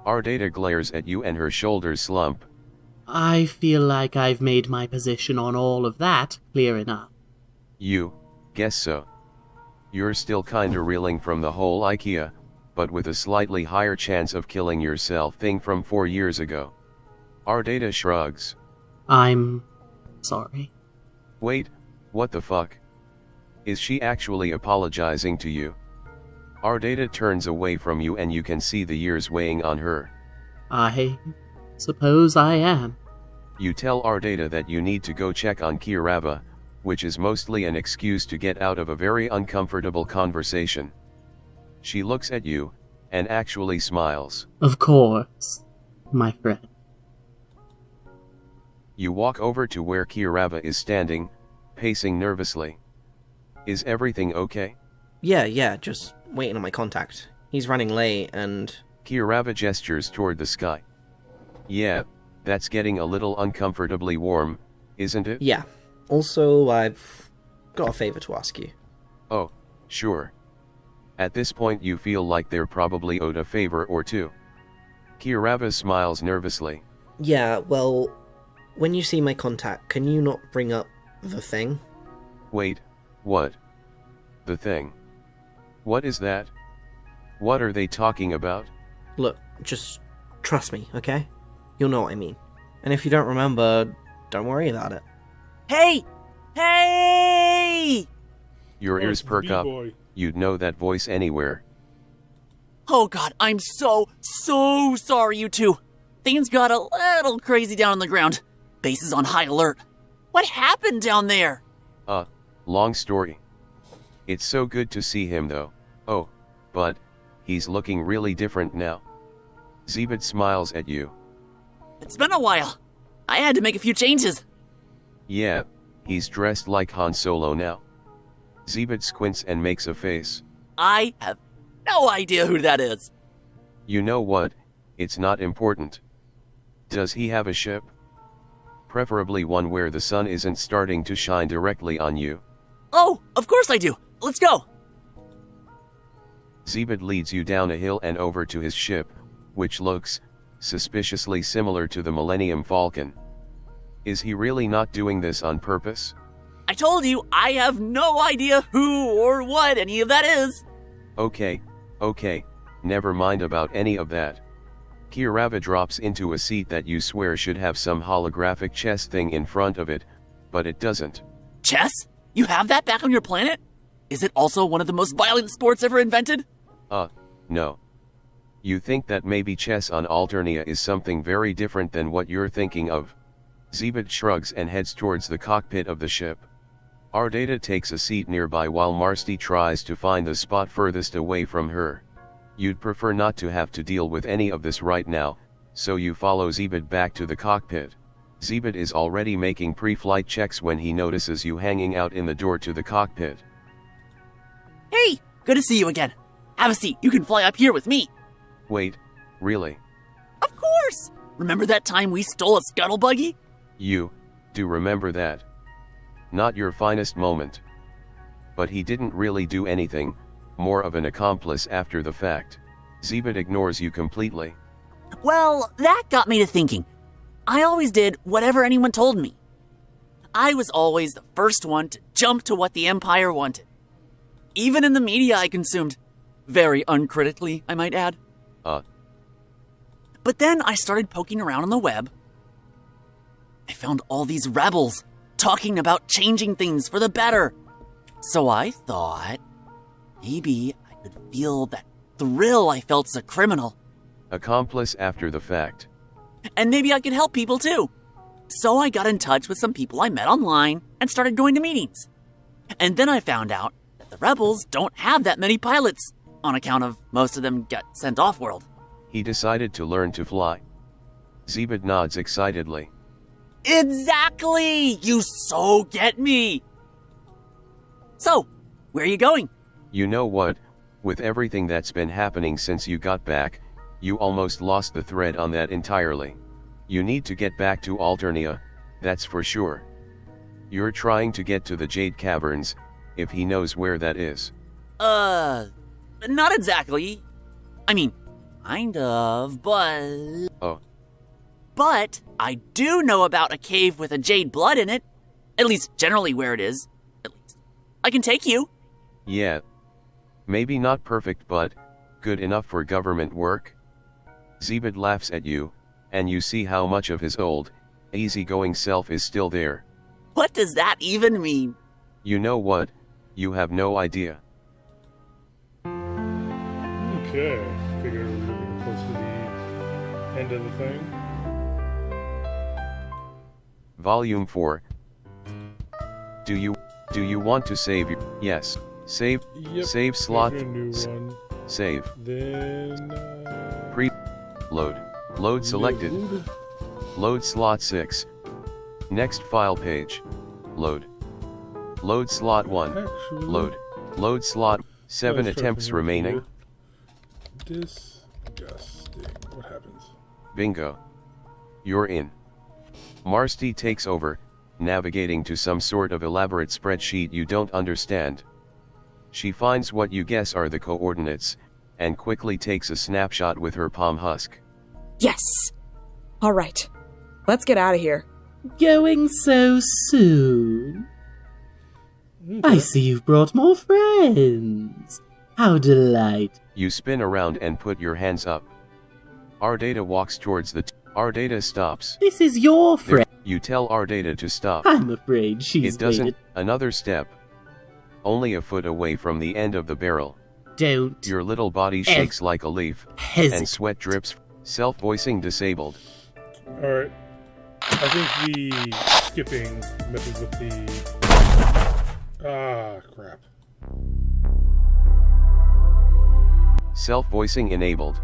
Ardata glares at you and her shoulders slump. I feel like I've made my position on all of that clear enough. You guess so. You're still kinda reeling from the whole IKEA, but with a slightly higher chance of killing yourself thing from 4 years ago. Ardata shrugs. I'm sorry. Wait, what the fuck? Is she actually apologizing to you? Ardata turns away from you and you can see the years weighing on her. I suppose I am. You tell Ardata that you need to go check on Kirava, which is mostly an excuse to get out of a very uncomfortable conversation. She looks at you, and actually smiles. Of course, my friend. You walk over to where Kirava is standing, pacing nervously. Is everything okay? Yeah, just waiting on my contact. He's running late and... Kirava gestures toward the sky. Yeah, that's getting a little uncomfortably warm, isn't it? Yeah. Also, I've got a favor to ask you. Oh, sure. At this point you feel like they're probably owed a favor or two. Kirava smiles nervously. Yeah, well, when you see my contact, can you not bring up the thing? Wait, what? The thing? What is that? What are they talking about? Look, just trust me, okay? You'll know what I mean. And if you don't remember, don't worry about it. Hey! Hey! Your Oh, ears it's perk up. B-boy. You'd know that voice anywhere. Oh god, I'm so sorry, you two. Things got a little crazy down on the ground. Base is on high alert. What happened down there? Long story. It's so good to see him though. Oh, but he's looking really different now. Zebed smiles at you. It's been a while. I had to make a few changes. Yeah, he's dressed like Han Solo now. Zebed squints and makes a face. I have no idea who that is. You know what? It's not important. Does he have a ship? Preferably one where the sun isn't starting to shine directly on you. Oh, of course I do. Let's go. Zebed leads you down a hill and over to his ship, which looks suspiciously similar to the Millennium Falcon. Is he really not doing this on purpose? I told you I have no idea who or what any of that is. Okay, never mind about any of that. Kirava drops into a seat that you swear should have some holographic chess thing in front of it, but it doesn't. Chess? You have that back on your planet? Is it also one of the most violent sports ever invented? No. You think that maybe chess on Alternia is something very different than what you're thinking of. Zebed shrugs and heads towards the cockpit of the ship. Ardata takes a seat nearby while Marsti tries to find the spot furthest away from her. You'd prefer not to have to deal with any of this right now, so you follow Zebed back to the cockpit. Zebed is already making pre-flight checks when he notices you hanging out in the door to the cockpit. Hey, good to see you again. Have a seat. You can fly up here with me. Wait, really? Of course. Remember that time we stole a scuttle buggy? You do remember that. Not your finest moment. But he didn't really do anything, more of an accomplice after the fact. Zebed ignores you completely. Well, that got me to thinking. I always did whatever anyone told me. I was always the first one to jump to what the Empire wanted. Even in the media I consumed. Very uncritically, I might add. But then I started poking around on the web. I found all these rebels talking about changing things for the better. So I thought maybe I could feel that thrill I felt as a criminal. Accomplice after the fact. And maybe I could help people too. So I got in touch with some people I met online and started going to meetings. And then I found out that the rebels don't have that many pilots, on account of most of them get sent off-world. He decided to learn to fly. Zebed nods excitedly. Exactly! You so get me! So, where are you going? You know what, with everything that's been happening since you got back, you almost lost the thread on that entirely. You need to get back to Alternia, that's for sure. You're trying to get to the Jade Caverns, if he knows where that is. Not exactly. I mean, kind of, but... Oh. But I do know about a cave with a jade blood in it. At least generally where it is. At least. I can take you. Yeah. Maybe not perfect but good enough for government work. Zebed laughs at you, and you see how much of his old, easygoing self is still there. What does that even mean? You know what? You have no idea. Okay. Figure we're getting close to the end of the thing. Volume 4. Do you want to save your... Yes. Save. Yep. Save slot. There's your new one. Save. Then... Load. Load selected. Load slot 6. Next file page. Load. Load slot 1. Actually, Load. Load slot. 7 let's try attempts from remaining. here. Disgusting. What happens? Bingo. You're in. Marsti takes over, navigating to some sort of elaborate spreadsheet you don't understand. She finds what you guess are the coordinates, and quickly takes a snapshot with her palm husk. Yes! Alright, let's get out of here. Going so soon? I see you've brought more friends. How delightful. You spin around and put your hands up. Ardata walks towards the Ardata stops. This is your friend. You tell Ardata to stop. I'm afraid she's It doesn't. waited. Another step. Only a foot away from the end of the barrel. Don't Your little body shakes like a leaf, hesitate. and sweat drips. Self-voicing disabled. Alright. I think the skipping messes with the... Ah, crap. Self-voicing enabled.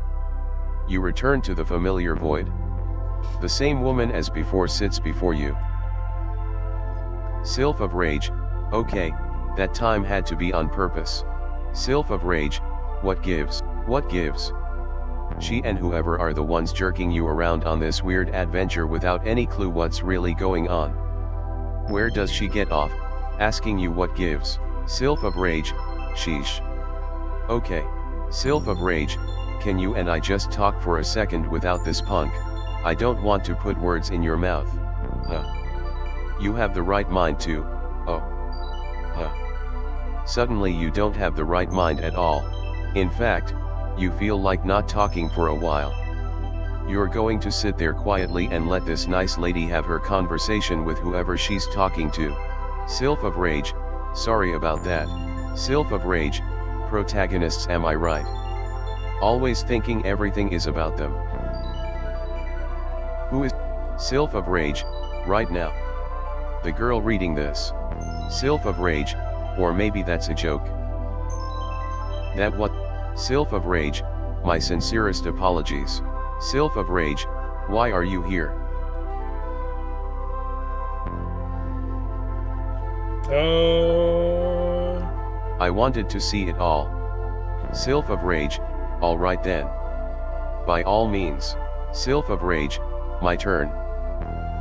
You return to the familiar void. The same woman as before sits before you. Sylph of Rage. Okay, that time had to be on purpose. Sylph of Rage. What gives? What gives? She and whoever are the ones jerking you around on this weird adventure without any clue what's really going on. Where does she get off, asking you what gives? Sylph of Rage. Sheesh. Okay. Sylph of Rage, can you and I just talk for a second without this punk? I don't want to put words in your mouth. You have the right mind to, Suddenly you don't have the right mind at all. In fact, you feel like not talking for a while. You're going to sit there quietly and let this nice lady have her conversation with whoever she's talking to. Sylph of Rage, sorry about that. Sylph of Rage, protagonists, am I right? Always thinking everything is about them. Who is Sylph of Rage, right now? The girl reading this. Sylph of Rage, or maybe that's a joke. That what? Sylph of Rage, my sincerest apologies. Sylph of Rage, why are you here? I wanted to see it all. Sylph of Rage, alright then. By all means. Sylph of Rage, my turn.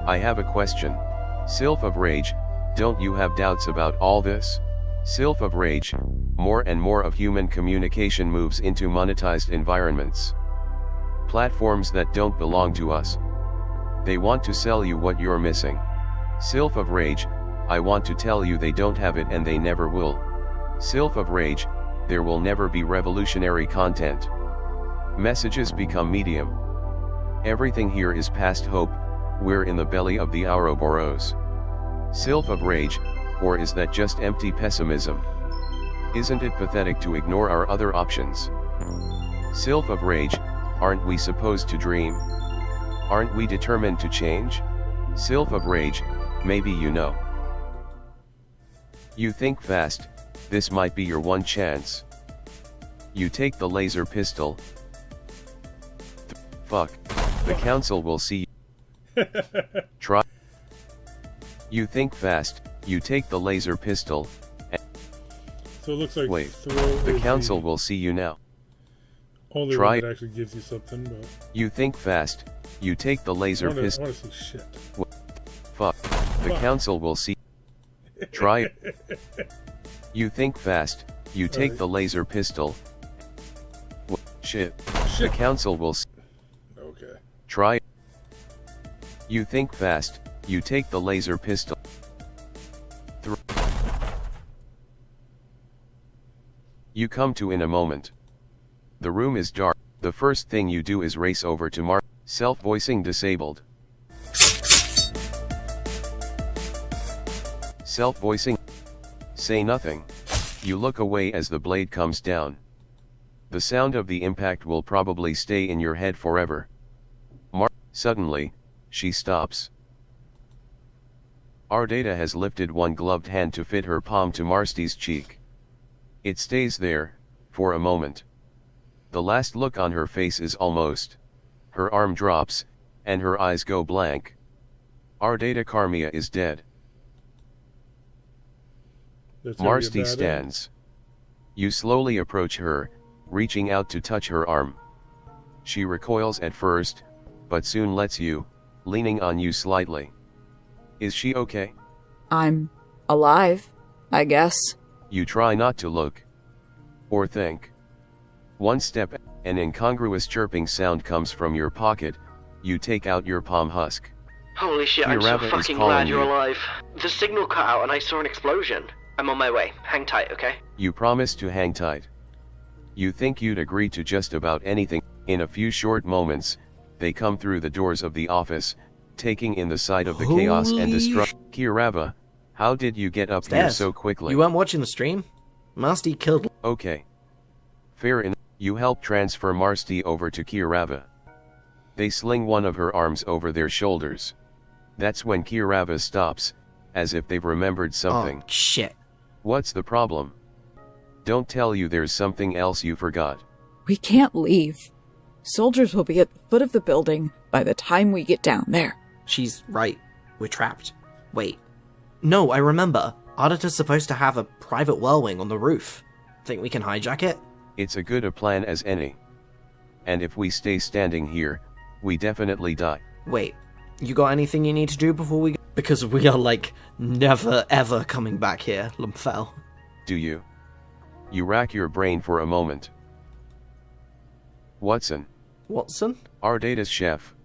I have a question. Sylph of Rage, don't you have doubts about all this? Sylph of Rage, more and more of human communication moves into monetized environments. Platforms that don't belong to us. They want to sell you what you're missing. Sylph of Rage, I want to tell you they don't have it and they never will. Sylph of Rage, there will never be revolutionary content. Messages become medium. Everything here is past hope, we're in the belly of the Ouroboros. Sylph of Rage, or is that just empty pessimism? Isn't it pathetic to ignore our other options? Sylph of Rage, aren't we supposed to dream? Aren't we determined to change? Sylph of Rage, maybe you know. You think fast, this might be your one chance. You take the laser pistol. Fuck, the council will see you. Try. You think fast, you take the laser pistol, and so it looks like wait, the council will see you now. Only Try. one that actually gives you something, but... You think fast, you take the laser pistol. I want to see shit. Fuck, the council will see. Try it. You think fast, you take the laser pistol. Shit, the council will see. Okay. Try it. You think fast, you take the laser pistol. You come to in a moment. The room is dark. The first thing you do is race over to self-voicing disabled. Self-voicing. Say nothing. You look away as the blade comes down. The sound of the impact will probably stay in your head forever. Suddenly, she stops. Ardata has lifted one gloved hand to fit her palm to Marsty's cheek. It stays there, for a moment. The last look on her face is almost. Her arm drops, and her eyes go blank. Ardata Carmia is dead. Marsty stands. You slowly approach her, reaching out to touch her arm. She recoils at first, but soon lets you, leaning on you slightly. Is she okay? I'm alive, I guess. You try not to look. Or think. One step, an incongruous chirping sound comes from your pocket. You take out your palm husk. Holy shit, I'm so fucking glad you're alive. The signal cut out and I saw an explosion. I'm on my way. Hang tight, okay? You promise to hang tight. You think you'd agree to just about anything. In a few short moments, they come through the doors of the office, taking in the sight of the chaos and destruction. Kirava, how did you get up here so quickly? You weren't watching the stream? Marsty killed... Okay. Fair enough. You help transfer Marsty over to Kirava. They sling one of her arms over their shoulders. That's when Kirava stops, as if they've remembered something. Oh, shit. What's the problem? Don't tell you there's something else you forgot. We can't leave. Soldiers will be at the foot of the building by the time we get down there. She's right. We're trapped. Wait. No, I remember. Ardita's supposed to have a private whirlwing on the roof. Think we can hijack it? It's a good a plan as any. And if we stay standing here, we definitely die. Wait, you got anything you need to do before we go? Because we are, like, never ever coming back here, Lumfel. Do you? You rack your brain for a moment. Watson? Our data's chef.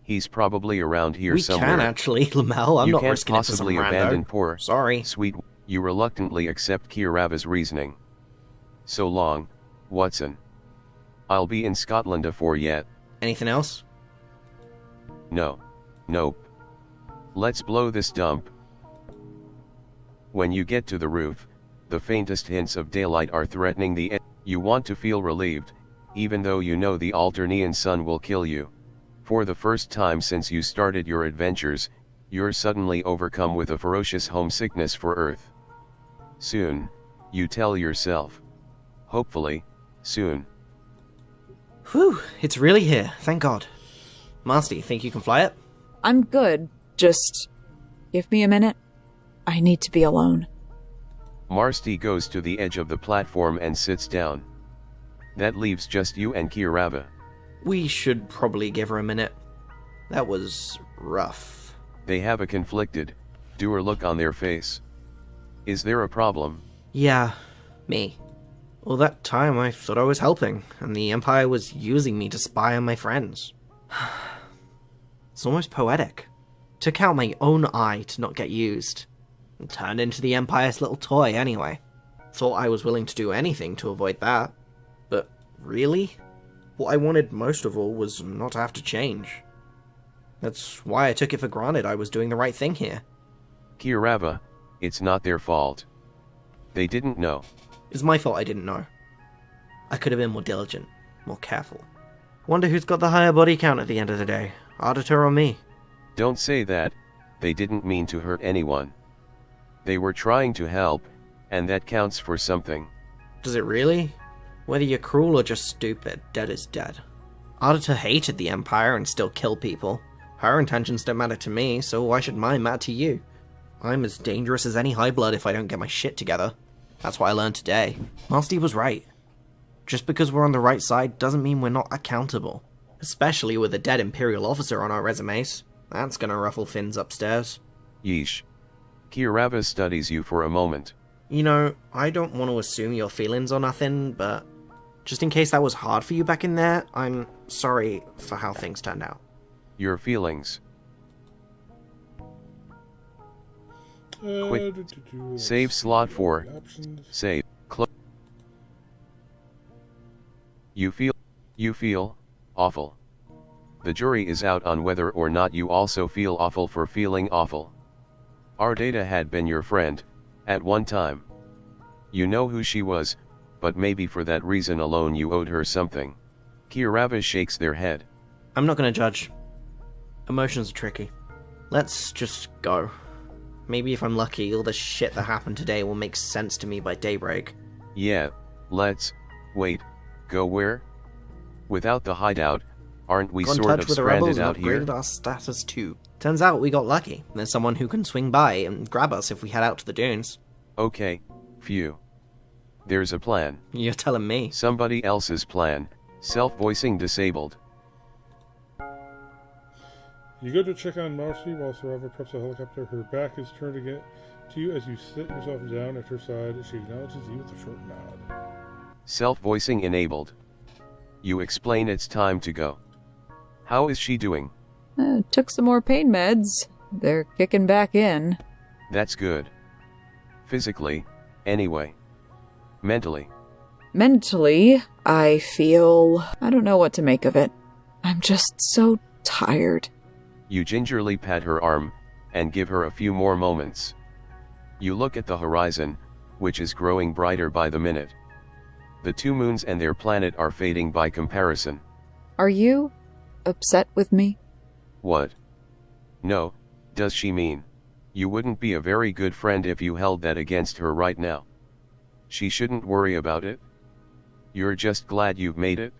He's probably around here somewhere. We can actually, Lamel. I'm not risking it for some rando. You can't possibly abandon poor, sorry, sweet. You reluctantly accept Kirava's reasoning. So long, Watson. I'll be in Scotland afore yet. Anything else? No. Nope. Let's blow this dump. When you get to the roof, the faintest hints of daylight are threatening the end. You want to feel relieved, even though you know the Alternian sun will kill you. For the first time since you started your adventures, you're suddenly overcome with a ferocious homesickness for Earth. Soon, you tell yourself. Hopefully, soon. Whew, it's really here, thank God. Marsty, think you can fly it? I'm good, just give me a minute. I need to be alone. Marsty goes to the edge of the platform and sits down. That leaves just you and Kirava. We should probably give her a minute. That was rough. They have a conflicted, dour look on their face. Is there a problem? Yeah, me. All that time I thought I was helping, and the Empire was using me to spy on my friends. It's almost poetic. Took out my own eye to not get used. And turned into the Empire's little toy anyway. Thought I was willing to do anything to avoid that. But really? What I wanted most of all was not to have to change. That's why I took it for granted I was doing the right thing here. Kirava, it's not their fault. They didn't know. It's my fault I didn't know. I could have been more diligent, more careful. Wonder who's got the higher body count at the end of the day, Ardita or me? Don't say that, they didn't mean to hurt anyone. They were trying to help, and that counts for something. Does it really? Whether you're cruel or just stupid, dead is dead. Ardita hated the Empire and still killed people. Her intentions don't matter to me, so why should mine matter to you? I'm as dangerous as any high blood if I don't get my shit together. That's what I learned today. Marsty was right. Just because we're on the right side doesn't mean we're not accountable. Especially with a dead Imperial officer on our resumes. That's gonna ruffle Finn's upstairs. Yeesh. Kirava studies you for a moment. You know, I don't want to assume your feelings or nothing, but just in case that was hard for you back in there, I'm sorry for how things turned out. Your feelings. Quick. Save slot 4. Save. You feel awful. The jury is out on whether or not you also feel awful for feeling awful. Our data had been your friend, at one time. You know who she was, but maybe for that reason alone you owed her something. Kirava shakes their head. I'm not gonna judge. Emotions are tricky. Let's just go. Maybe if I'm lucky, all the shit that happened today will make sense to me by daybreak. Yeah, let's. Wait, go where? Without the hideout, aren't we sort of stranded out here? Upgraded our status too. Turns out we got lucky. There's someone who can swing by and grab us if we head out to the dunes. Okay, phew. There's a plan. You're telling me. Somebody else's plan, self-voicing disabled. You go to check on Marcy while Sarava preps a helicopter. Her back is turned again to you as you sit yourself down at her side. She acknowledges you with a short nod. Self-voicing enabled. You explain it's time to go. How is she doing? Took some more pain meds. They're kicking back in. That's good. Physically, anyway. Mentally. Mentally, I feel... I don't know what to make of it. I'm just so tired. You gingerly pat her arm, and give her a few more moments. You look at the horizon, which is growing brighter by the minute. The two moons and their planet are fading by comparison. Are you upset with me? What? No, does she mean? You wouldn't be a very good friend if you held that against her right now. She shouldn't worry about it. You're just glad you've made it?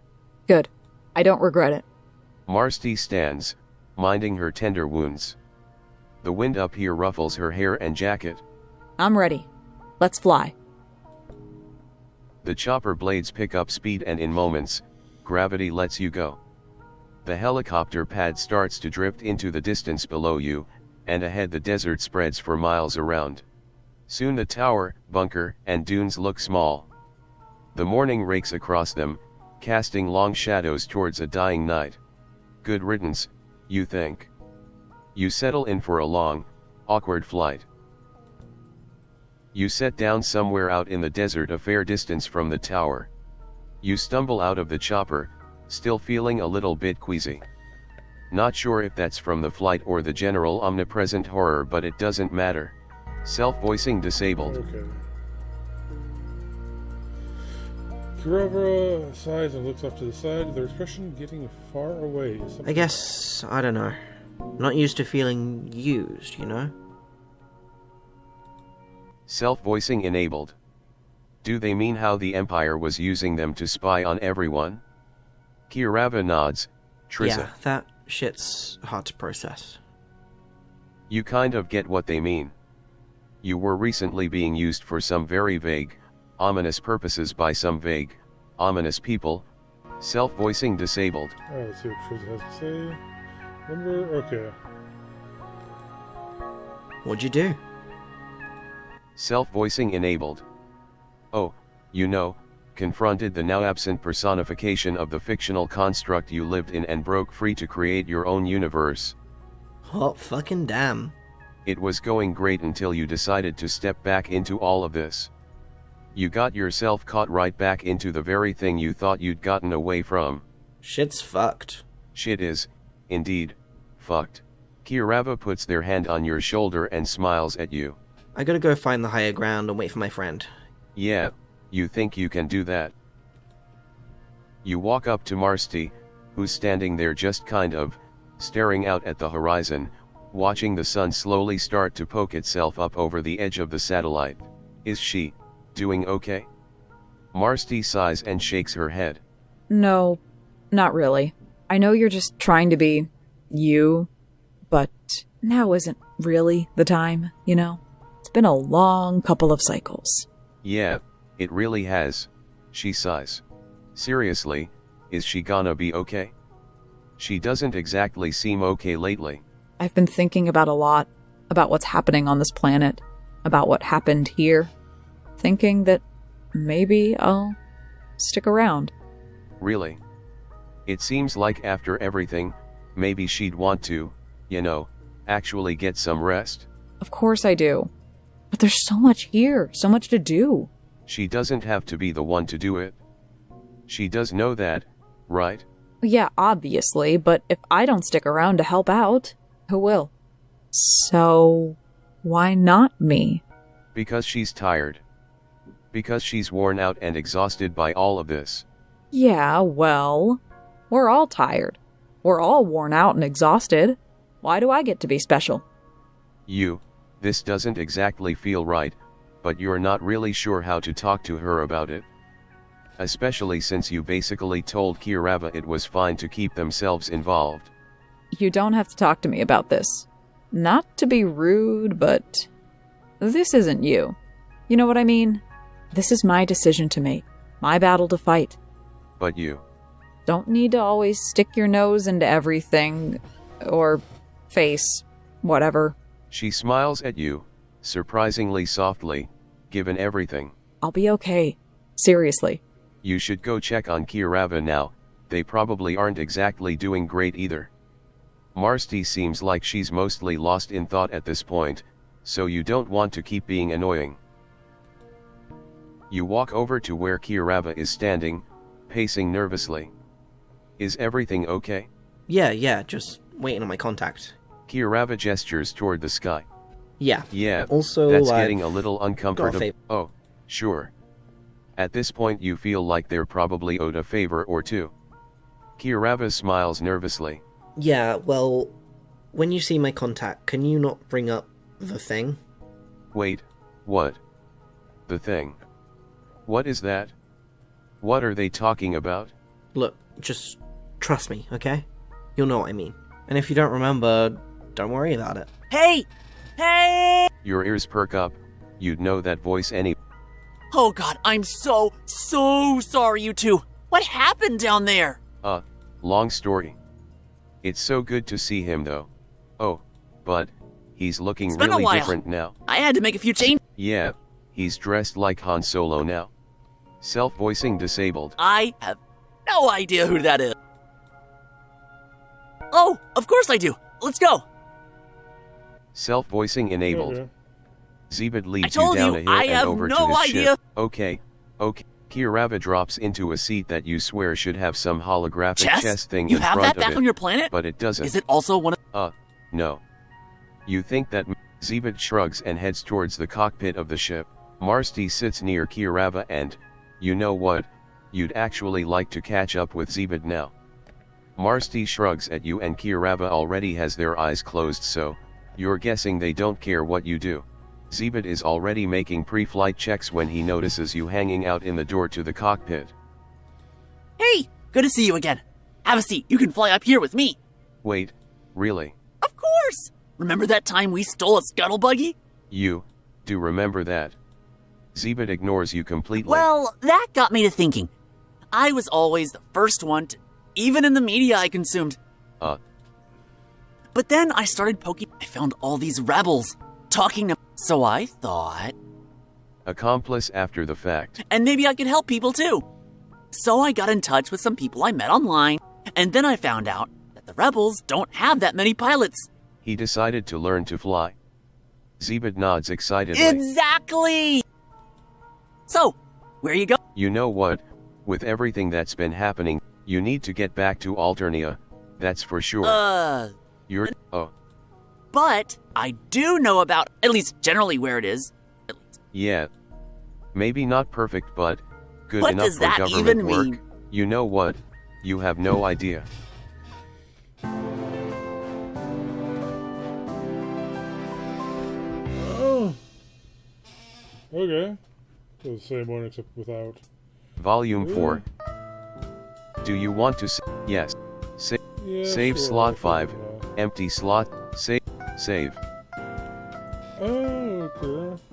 Good. I don't regret it. Marcy stands, minding her tender wounds. The wind up here ruffles her hair and jacket. I'm ready. Let's fly. The chopper blades pick up speed and in moments, gravity lets you go. The helicopter pad starts to drift into the distance below you, and ahead the desert spreads for miles around. Soon the tower, bunker, and dunes look small. The morning rakes across them, casting long shadows towards a dying night. Good riddance, you think. You settle in for a long, awkward flight. You set down somewhere out in the desert a fair distance from the tower. You stumble out of the chopper, still feeling a little bit queasy. Not sure if that's from the flight or the general omnipresent horror, but it doesn't matter. Self-voicing disabled. Okay. Kurova sighs and looks off to the side, their expression getting far away. I guess, I don't know. Not used to feeling used, you know? Self-voicing enabled. Do they mean how the Empire was using them to spy on everyone? Kirava nods. Trissa. Yeah, that shit's hard to process. You kind of get what they mean. You were recently being used for some very vague, ominous purposes by some vague, ominous people. Self-voicing disabled. Alright, let's see what Trissa has to say. Remember? Okay. What'd you do? Self-voicing enabled. Oh, you know, confronted the now absent personification of the fictional construct you lived in and broke free to create your own universe. Hot fucking damn. It was going great until you decided to step back into all of this. You got yourself caught right back into the very thing you thought you'd gotten away from. Shit's fucked. Shit is, indeed, fucked. Kirava puts their hand on your shoulder and smiles at you. I gotta go find the higher ground and wait for my friend. Yeah, you think you can do that? You walk up to Marcy, who's standing there just kind of, staring out at the horizon, watching the sun slowly start to poke itself up over the edge of the satellite. Is she doing okay? Marcy sighs and shakes her head. No, not really. I know you're just trying to be you, but now isn't really the time, you know? It's been a long couple of cycles. Yeah, it really has. She sighs. Seriously, is she gonna be okay? She doesn't exactly seem okay lately. I've been thinking about a lot, about what's happening on this planet, about what happened here, thinking that maybe I'll stick around. Really? It seems like after everything, maybe she'd want to, you know, actually get some rest. Of course I do. But there's so much here, so much to do. She doesn't have to be the one to do it. She does know that, right? Yeah, obviously, but if I don't stick around to help out, who will? So, why not me? Because she's tired. Because she's worn out and exhausted by all of this. Yeah, well, we're all tired. We're all worn out and exhausted. Why do I get to be special? This doesn't exactly feel right, but you're not really sure how to talk to her about it. Especially since you basically told Kirava it was fine to keep themselves involved. You don't have to talk to me about this. Not to be rude, but this isn't you. You know what I mean? This is my decision to make, my battle to fight. But you don't need to always stick your nose into everything, or face, whatever. She smiles at you, surprisingly softly, given everything. I'll be okay. Seriously. You should go check on Kirava now, they probably aren't exactly doing great either. Marsti seems like she's mostly lost in thought at this point, so you don't want to keep being annoying. You walk over to where Kirava is standing, pacing nervously. Is everything okay? Yeah, just waiting on my contact. Kirava gestures toward the sky. Yeah. Yeah, Also, that's getting a little got a uncomfortable. favor. Oh, sure. At this point you feel like they're probably owed a favor or two. Kirava smiles nervously. Yeah, well, when you see my contact, can you not bring up the thing? Wait, what? The thing? What is that? What are they talking about? Look, just trust me, okay? You'll know what I mean. And if you don't remember, don't worry about it. Hey! Hey! Your ears perk up, you'd know that voice any. Oh god, I'm so sorry, you two. What happened down there? Long story. It's so good to see him though. Oh, but he's looking It's been a really while. different now. I had to make a few changes. Yeah, he's dressed like Han Solo now. Self-voicing disabled. I have no idea who that is. Oh, of course I do. Let's go. Self-voicing enabled. Okay. Zebed I leads you told down you, a hill I and have over to no his idea. ship. Okay. Kirava drops into a seat that you swear should have some holographic Chess? chess thing You in have front that back of on it, your planet? but it doesn't. Is it also one of... No. You think that Zebed shrugs and heads towards the cockpit of the ship. Marsti sits near Kirava and, you know what, you'd actually like to catch up with Zebed now. Marsti shrugs at you and Kirava already has their eyes closed, so you're guessing they don't care what you do. Zebed is already making pre-flight checks when he notices you hanging out in the door to the cockpit. Hey, good to see you again. Have a seat. You can fly up here with me. Wait, really? Of course. Remember that time we stole a scuttle buggy? You do remember that? Zebed ignores you completely. Well, that got me to thinking. I was always the first one to, even in the media I consumed. But then I started poking. I found all these rebels talking to. So I thought. Accomplice after the fact. And maybe I could help people too. So I got in touch with some people I met online, and then I found out that the rebels don't have that many pilots. He decided to learn to fly. Zebed nods excitedly. Exactly! So, where you go? You know what? With everything that's been happening, you need to get back to Alternia. That's for sure. You're. But I do know about, at least generally where it is. Yeah. Maybe not perfect, but good What enough does for that government even work. mean? You know what? You have no idea. Oh. Okay. So the same one except without. Volume Ooh. 4. Do you want to yes. Yeah, Save sure, slot I'll 5. take that. Empty slot. Save. Oh, okay.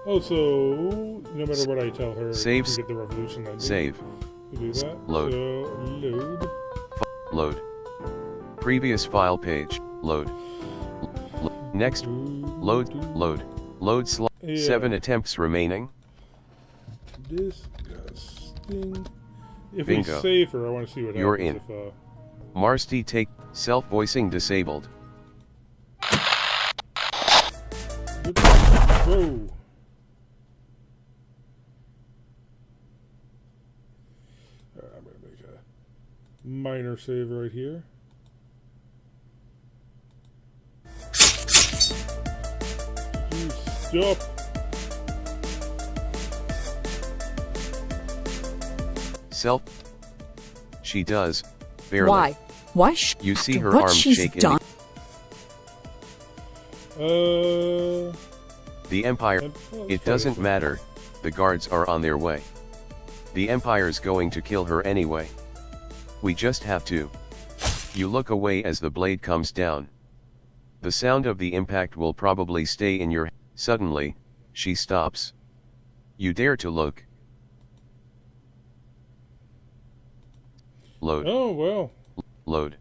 Oh, so no matter what I tell her, Save. you get the revolution. Then Save. You do that. Load. So load. Load. Previous file page. Load. Next. Load. Load slot. Yeah. 7 attempts remaining. Disgusting. If Bingo. we save her, I want to see what You're happens in. Marsti take self-voicing disabled. Whoa. I'm going to make a minor save right here. You stop. Self. She does. Barely. Why? Why? You see after her what arm she's shake in done? The Empire. It doesn't matter. The guards are on their way. The Empire's going to kill her anyway. We just have to. You look away as the blade comes down. The sound of the impact will probably stay in your. Suddenly, she stops. You dare to look. Load. Oh, well. Load.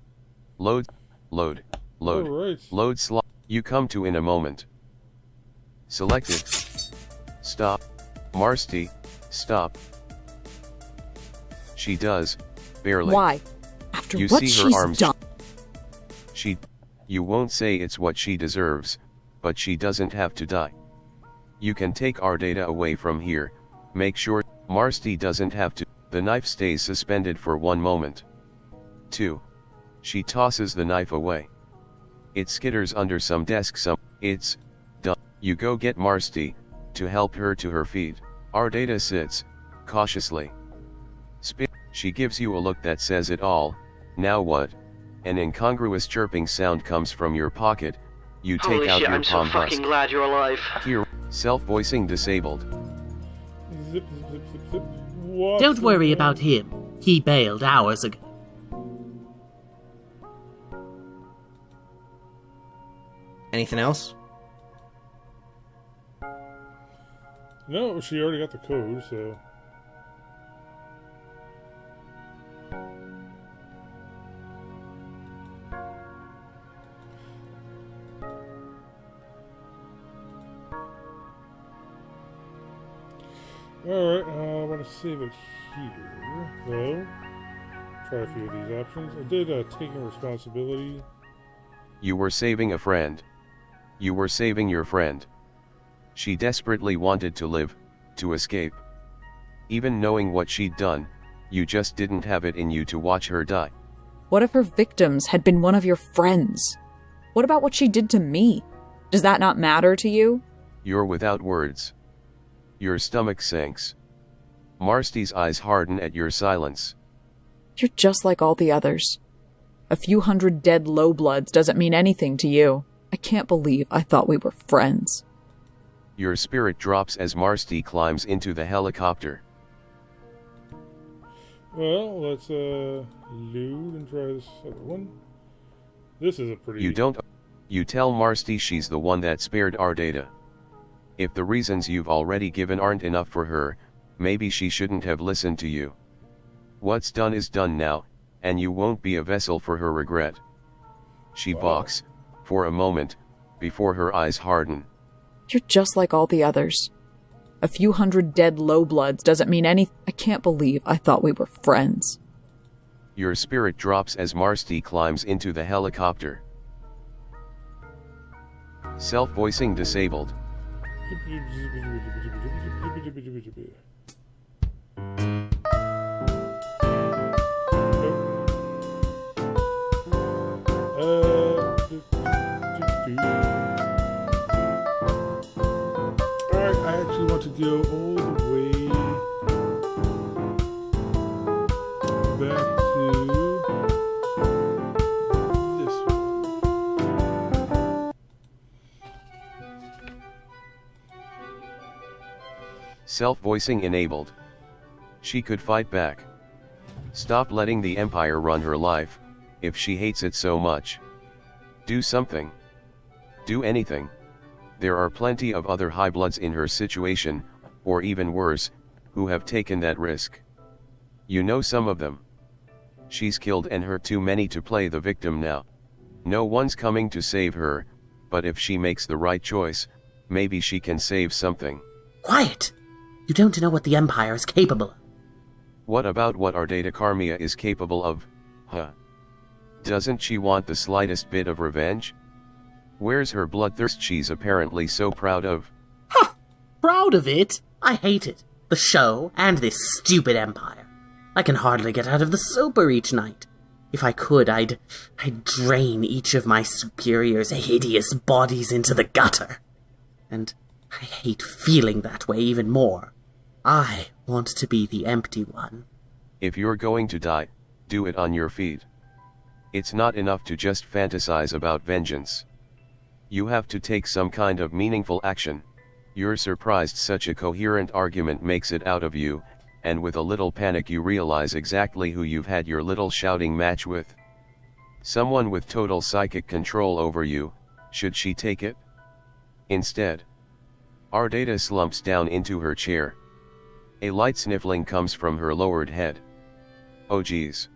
Load. Load. Load. Alright. Load slot. You come to in a moment. Selected. Stop. Marsty, stop. She does, barely. Why? After You what see her she's arms. done. You won't say it's what she deserves, but she doesn't have to die. You can take our data away from here, make sure Marsty doesn't have to. The knife stays suspended for 1 moment. 2. She tosses the knife away. It skitters under some desk it's done. You go get Marsty, to help her to her feet. Our data sits, cautiously. She gives you a look that says it all. Now what? An incongruous chirping sound comes from your pocket. You take Holy out shit, your I'm so palm fucking husk. glad you're alive. Here, self-voicing disabled. Zip, zip, zip, zip. What Don't worry the- about him. He bailed hours ago. Anything else? No, she already got the code, so. Alright, I want to save it here, though. Try a few of these options. I did taking responsibility. You were saving a friend. You were saving your friend. She desperately wanted to live, to escape. Even knowing what she'd done, you just didn't have it in you to watch her die. What if her victims had been one of your friends? What about what she did to me? Does that not matter to you? You're without words. Your stomach sinks. Marsty's eyes harden at your silence. You're just like all the others. A few hundred dead low-bloods doesn't mean anything to you. I can't believe I thought we were friends. Your spirit drops as Marsty climbs into the helicopter. Well, let's load and try this other one. This is a pretty... You tell Marsty she's the one that spared our data. If the reasons you've already given aren't enough for her, maybe she shouldn't have listened to you. What's done is done now, and you won't be a vessel for her regret. She balks, for a moment, before her eyes harden. You're just like all the others. A few hundred dead low-bloods doesn't mean anything. I can't believe I thought we were friends. Your spirit drops as Marsty climbs into the helicopter. Self-voicing disabled. Alright, I actually want to go all the way back to this one. Self-voicing enabled. She could fight back. Stop letting the Empire run her life, if she hates it so much. Do something. Do anything. There are plenty of other high-bloods in her situation, or even worse, who have taken that risk. You know some of them. She's killed and hurt too many to play the victim now. No one's coming to save her, but if she makes the right choice, maybe she can save something. Quiet! You don't know what the Empire is capable of. What about what our data Carmia is capable of, huh? Doesn't she want the slightest bit of revenge? Where's her bloodthirst she's apparently so proud of? Huh! Proud of it? I hate it. The show, and this stupid Empire. I can hardly get out of the sober each night. If I could, I'd drain each of my superiors' hideous bodies into the gutter. And I hate feeling that way even more. I want to be the empty one. If you're going to die, do it on your feet. It's not enough to just fantasize about vengeance. You have to take some kind of meaningful action. You're surprised such a coherent argument makes it out of you, and with a little panic you realize exactly who you've had your little shouting match with. Someone with total psychic control over you. Should she take it? Instead, Ardata slumps down into her chair. A light sniffling comes from her lowered head. Oh geez.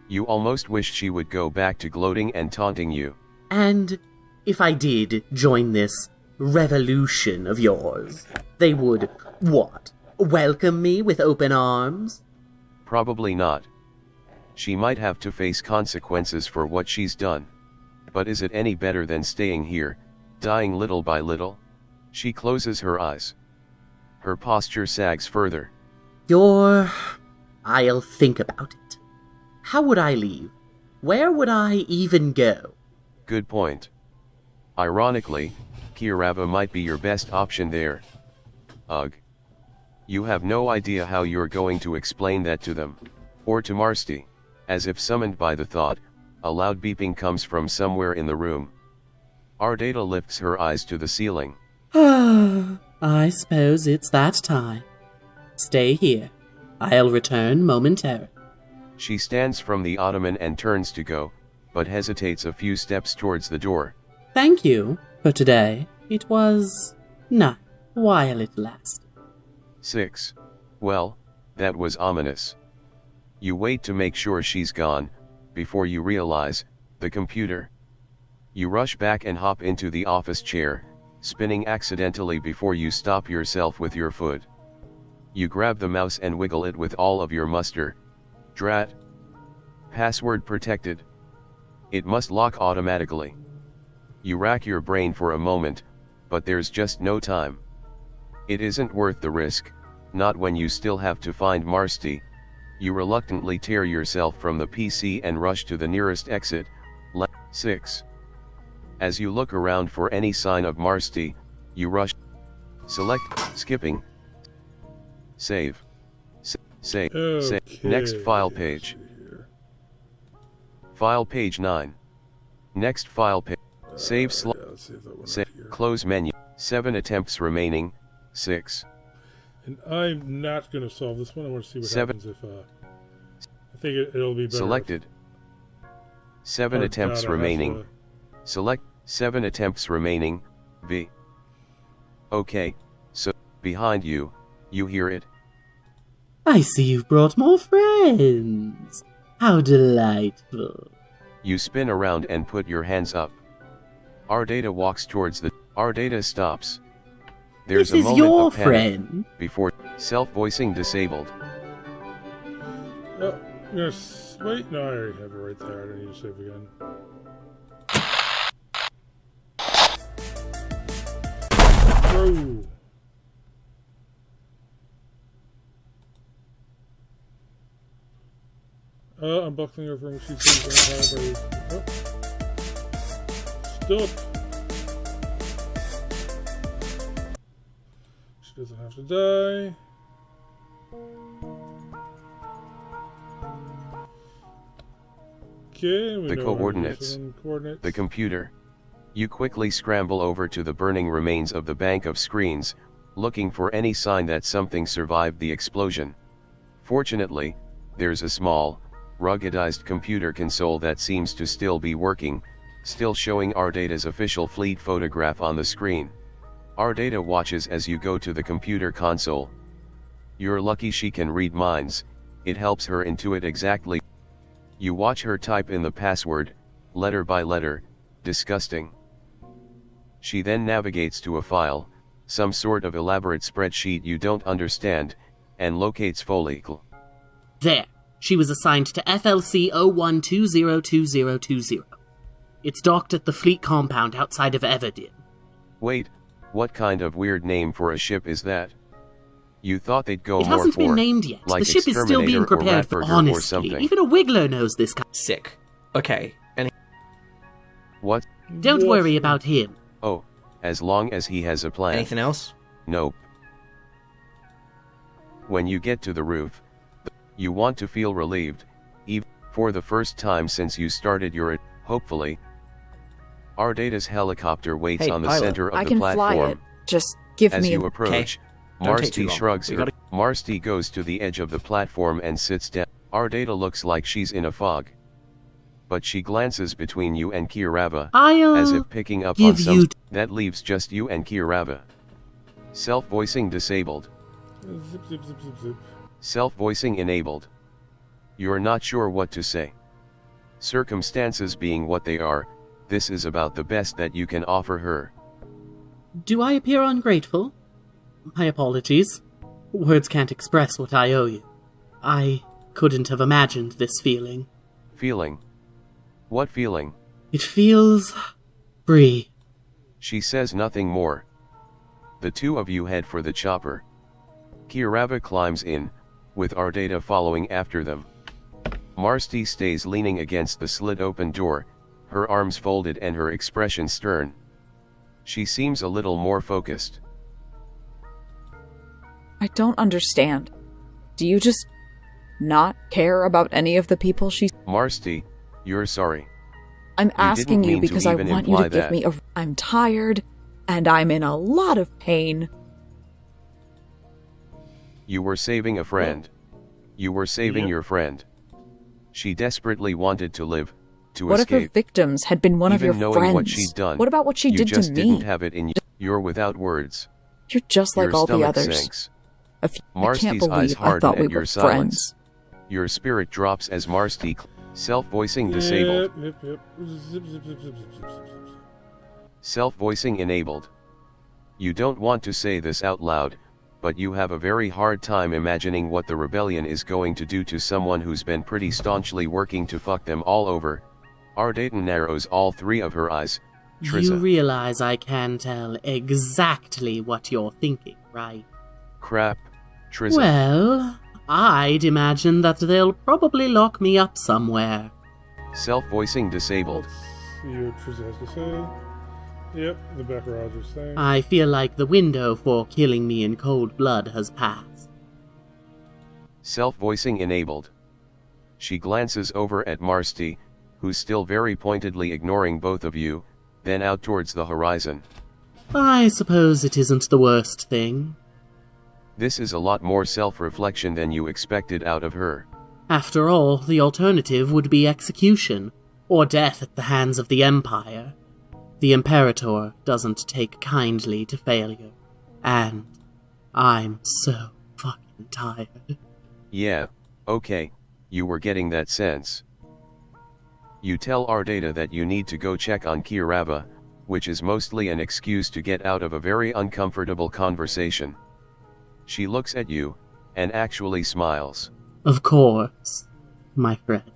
You almost wish she would go back to gloating and taunting you. And if I did join this revolution of yours, they would, what, welcome me with open arms? Probably not. She might have to face consequences for what she's done. But is it any better than staying here, dying little by little? She closes her eyes. Her posture sags further. I'll think about it. How would I leave? Where would I even go? Good point. Ironically, Kirava might be your best option there. Ugh. You have no idea how you're going to explain that to them. Or to Marsti. As if summoned by the thought, a loud beeping comes from somewhere in the room. Ardata lifts her eyes to the ceiling. I suppose it's that time. Stay here. I'll return momentarily. She stands from the ottoman and turns to go, but hesitates a few steps towards the door. Thank you for today. It was nice while it lasted. 6. Well, that was ominous. You wait to make sure she's gone, before you realize, the computer. You rush back and hop into the office chair, spinning accidentally before you stop yourself with your foot. You grab the mouse and wiggle it with all of your muster. Drat. Password protected. It must lock automatically. You rack your brain for a moment, but there's just no time. It isn't worth the risk, not when you still have to find Marsti. You reluctantly tear yourself from the PC and rush to the nearest exit. 6. As you look around for any sign of Marsti, you rush. Select, skipping. Save. Save. Okay. Save. Next file page. File page 9. Next file page. Save slot. Yeah, let's see if that one Save. right here. Close menu. 7 attempts remaining. 6. And I'm not going to solve this one. I want to see what 7. happens if... I think it'll be better. Selected. 7 Oh, attempts God, remaining. Select. 7 attempts remaining. V. Okay, so, behind you, you hear it. I see you've brought more friends. How delightful. You spin around and put your hands up. Ardata walks towards the... Ardata stops. There's This a is moment your of panic friend. before self-voicing disabled. Oh, yes. Wait, no, I already have it right there. I don't need to save again. Whoa. Unbuckling her from she's oh. Stop. She doesn't have to die. Okay, we The know coordinates. coordinates. The computer. You quickly scramble over to the burning remains of the bank of screens, looking for any sign that something survived the explosion. Fortunately, there's a small, ruggedized computer console that seems to still be working, still showing Ardata's official fleet photograph on the screen. Ardata watches as you go to the computer console. You're lucky she can read minds, it helps her intuit exactly. You watch her type in the password, letter by letter, disgusting. She then navigates to a file, some sort of elaborate spreadsheet you don't understand, and locates Follicle. There. She was assigned to FLC 01202020. It's docked at the fleet compound outside of Everdeen. Wait, what kind of weird name for a ship is that? You thought they'd go It more hasn't for, been named yet. like The ship is still being Exterminator or prepared for Ratburger or honesty. something. Even a Wiggler knows this kind. Sick. Okay, and What? Don't worry about him. Oh, as long as he has a plan. anything else? Nope. When you get to the roof, you want to feel relieved, even for the first time since you started your... Hopefully. Ardata's helicopter waits Hey, on the pilot, center of I the can platform. fly it. Just give As me you a... approach, Don't take too Marsti long. shrugs We her. gotta- Marsti goes to the edge of the platform and sits down. Ardata looks like she's in a fog. But she glances between you and Kirava, as if picking up on give some... you- That leaves just you and Kirava. Self-voicing disabled. Zip, zip, zip, zip, zip. Self-voicing enabled. You're not sure what to say. Circumstances being what they are, This is about the best that you can offer her. Do I appear ungrateful? My apologies. Words can't express what I owe you. I couldn't have imagined this feeling. Feeling? What feeling? It feels free. She says nothing more. The two of you head for the chopper. Kirava climbs in, with Ardata following after them. Marsti stays leaning against the slit-open door, her arms folded and her expression stern. She seems a little more focused. I don't understand. Do you just not care about any of the people she's... Marsti, you're sorry. I'm asking you because I even want you to imply give me a... I'm tired, and I'm in a lot of pain. You were saving a friend. You were saving your friend. She desperately wanted to live, to What escape. if her victims had been one of your Even knowing friends? what she'd done, What about what she you did just to didn't me? have it in you. You're without words. You're just like Your all the stomach others. sinks. I can't Marsti's eyes believe I harden thought we at your were silence. friends. Your spirit drops as Marsti, self-voicing disabled. Yep. Zip, zip, zip, zip, zip, zip, zip, zip. Self-voicing enabled. You don't want to say this out loud, but you have a very hard time imagining what the rebellion is going to do to someone who's been pretty staunchly working to fuck them all over. Ardata narrows all three of her eyes. Trissa. You realize I can tell exactly what you're thinking, right? Crap. Trissa. Well, I'd imagine that they'll probably lock me up somewhere. Self-voicing disabled. Let's see what Trissa has to say. Yep, the back Roger's thing. I feel like the window for killing me in cold blood has passed. Self-voicing enabled. She glances over at Marsti, who's still very pointedly ignoring both of you, then out towards the horizon. I suppose it isn't the worst thing. This is a lot more self-reflection than you expected out of her. After all, the alternative would be execution, or death at the hands of the Empire. The Imperator doesn't take kindly to failure, and I'm so fucking tired. Yeah, okay, you were getting that sense. You tell Ardata that you need to go check on Kirava, which is mostly an excuse to get out of a very uncomfortable conversation. She looks at you, and actually smiles. Of course, my friend.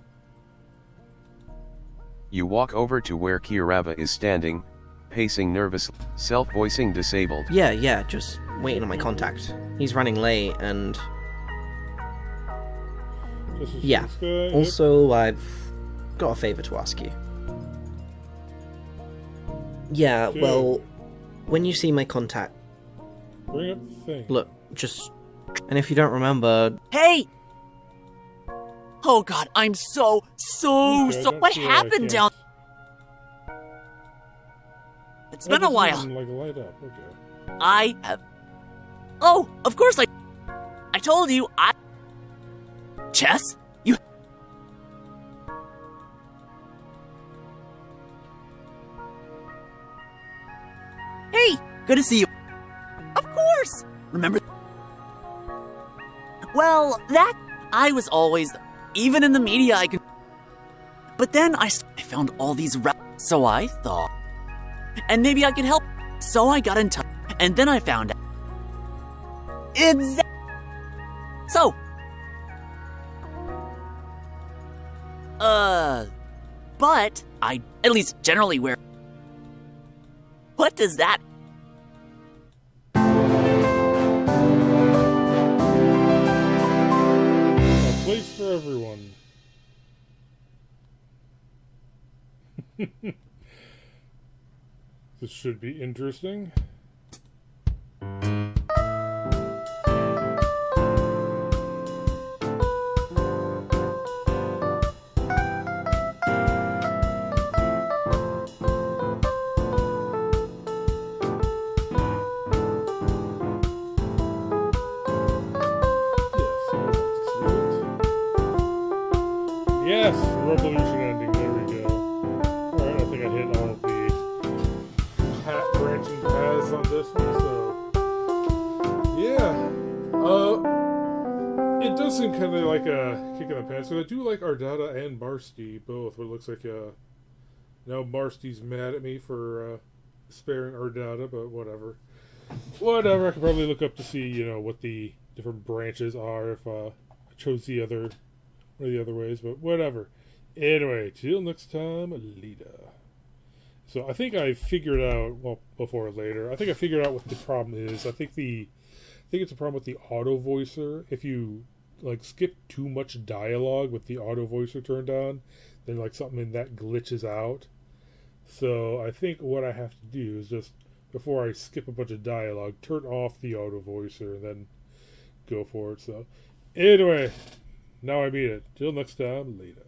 You walk over to where Kirava is standing, pacing nervously, self-voicing disabled. Yeah, just waiting on my contact. He's running late, and... Yeah, also, I've got a favor to ask you. Yeah, Sure. well, when you see my contact, Bring up the thing. look, just... And if you don't remember... Hey! Oh god, I'm so... Okay, don't What feel like happened it. down... It's been a while. Like light up. Okay. I have... Oh, of course I told you, Chess? You... Hey, good to see you. Of course! Remember... Well, I was always... Even in the media I could... But then I found all these so I thought... And maybe I could help. So I got in touch. And then I found out... So... But I at least generally wear... What does that... A place for everyone. This should be interesting. Yes, revolution ending. There we go. Alright, I think I hit all of the branching paths on this one, so yeah. It does seem kind of like a kick in the pants. So I do like Ardata and Marsti both. What looks like Now Marsty's mad at me for sparing Ardata, but whatever. Whatever, I could probably look up to see, what the different branches are if I chose one of the other ways, but whatever. Anyway, till next time, later. So I think I figured out, well, before or later, I think I figured out what the problem is. I think it's a problem with the auto voicer. If you skip too much dialogue with the auto voicer turned on, then something in that glitches out. So I think what I have to do is just, before I skip a bunch of dialogue, turn off the auto voicer and then go for it. So anyway, now I beat it. Till next time, later.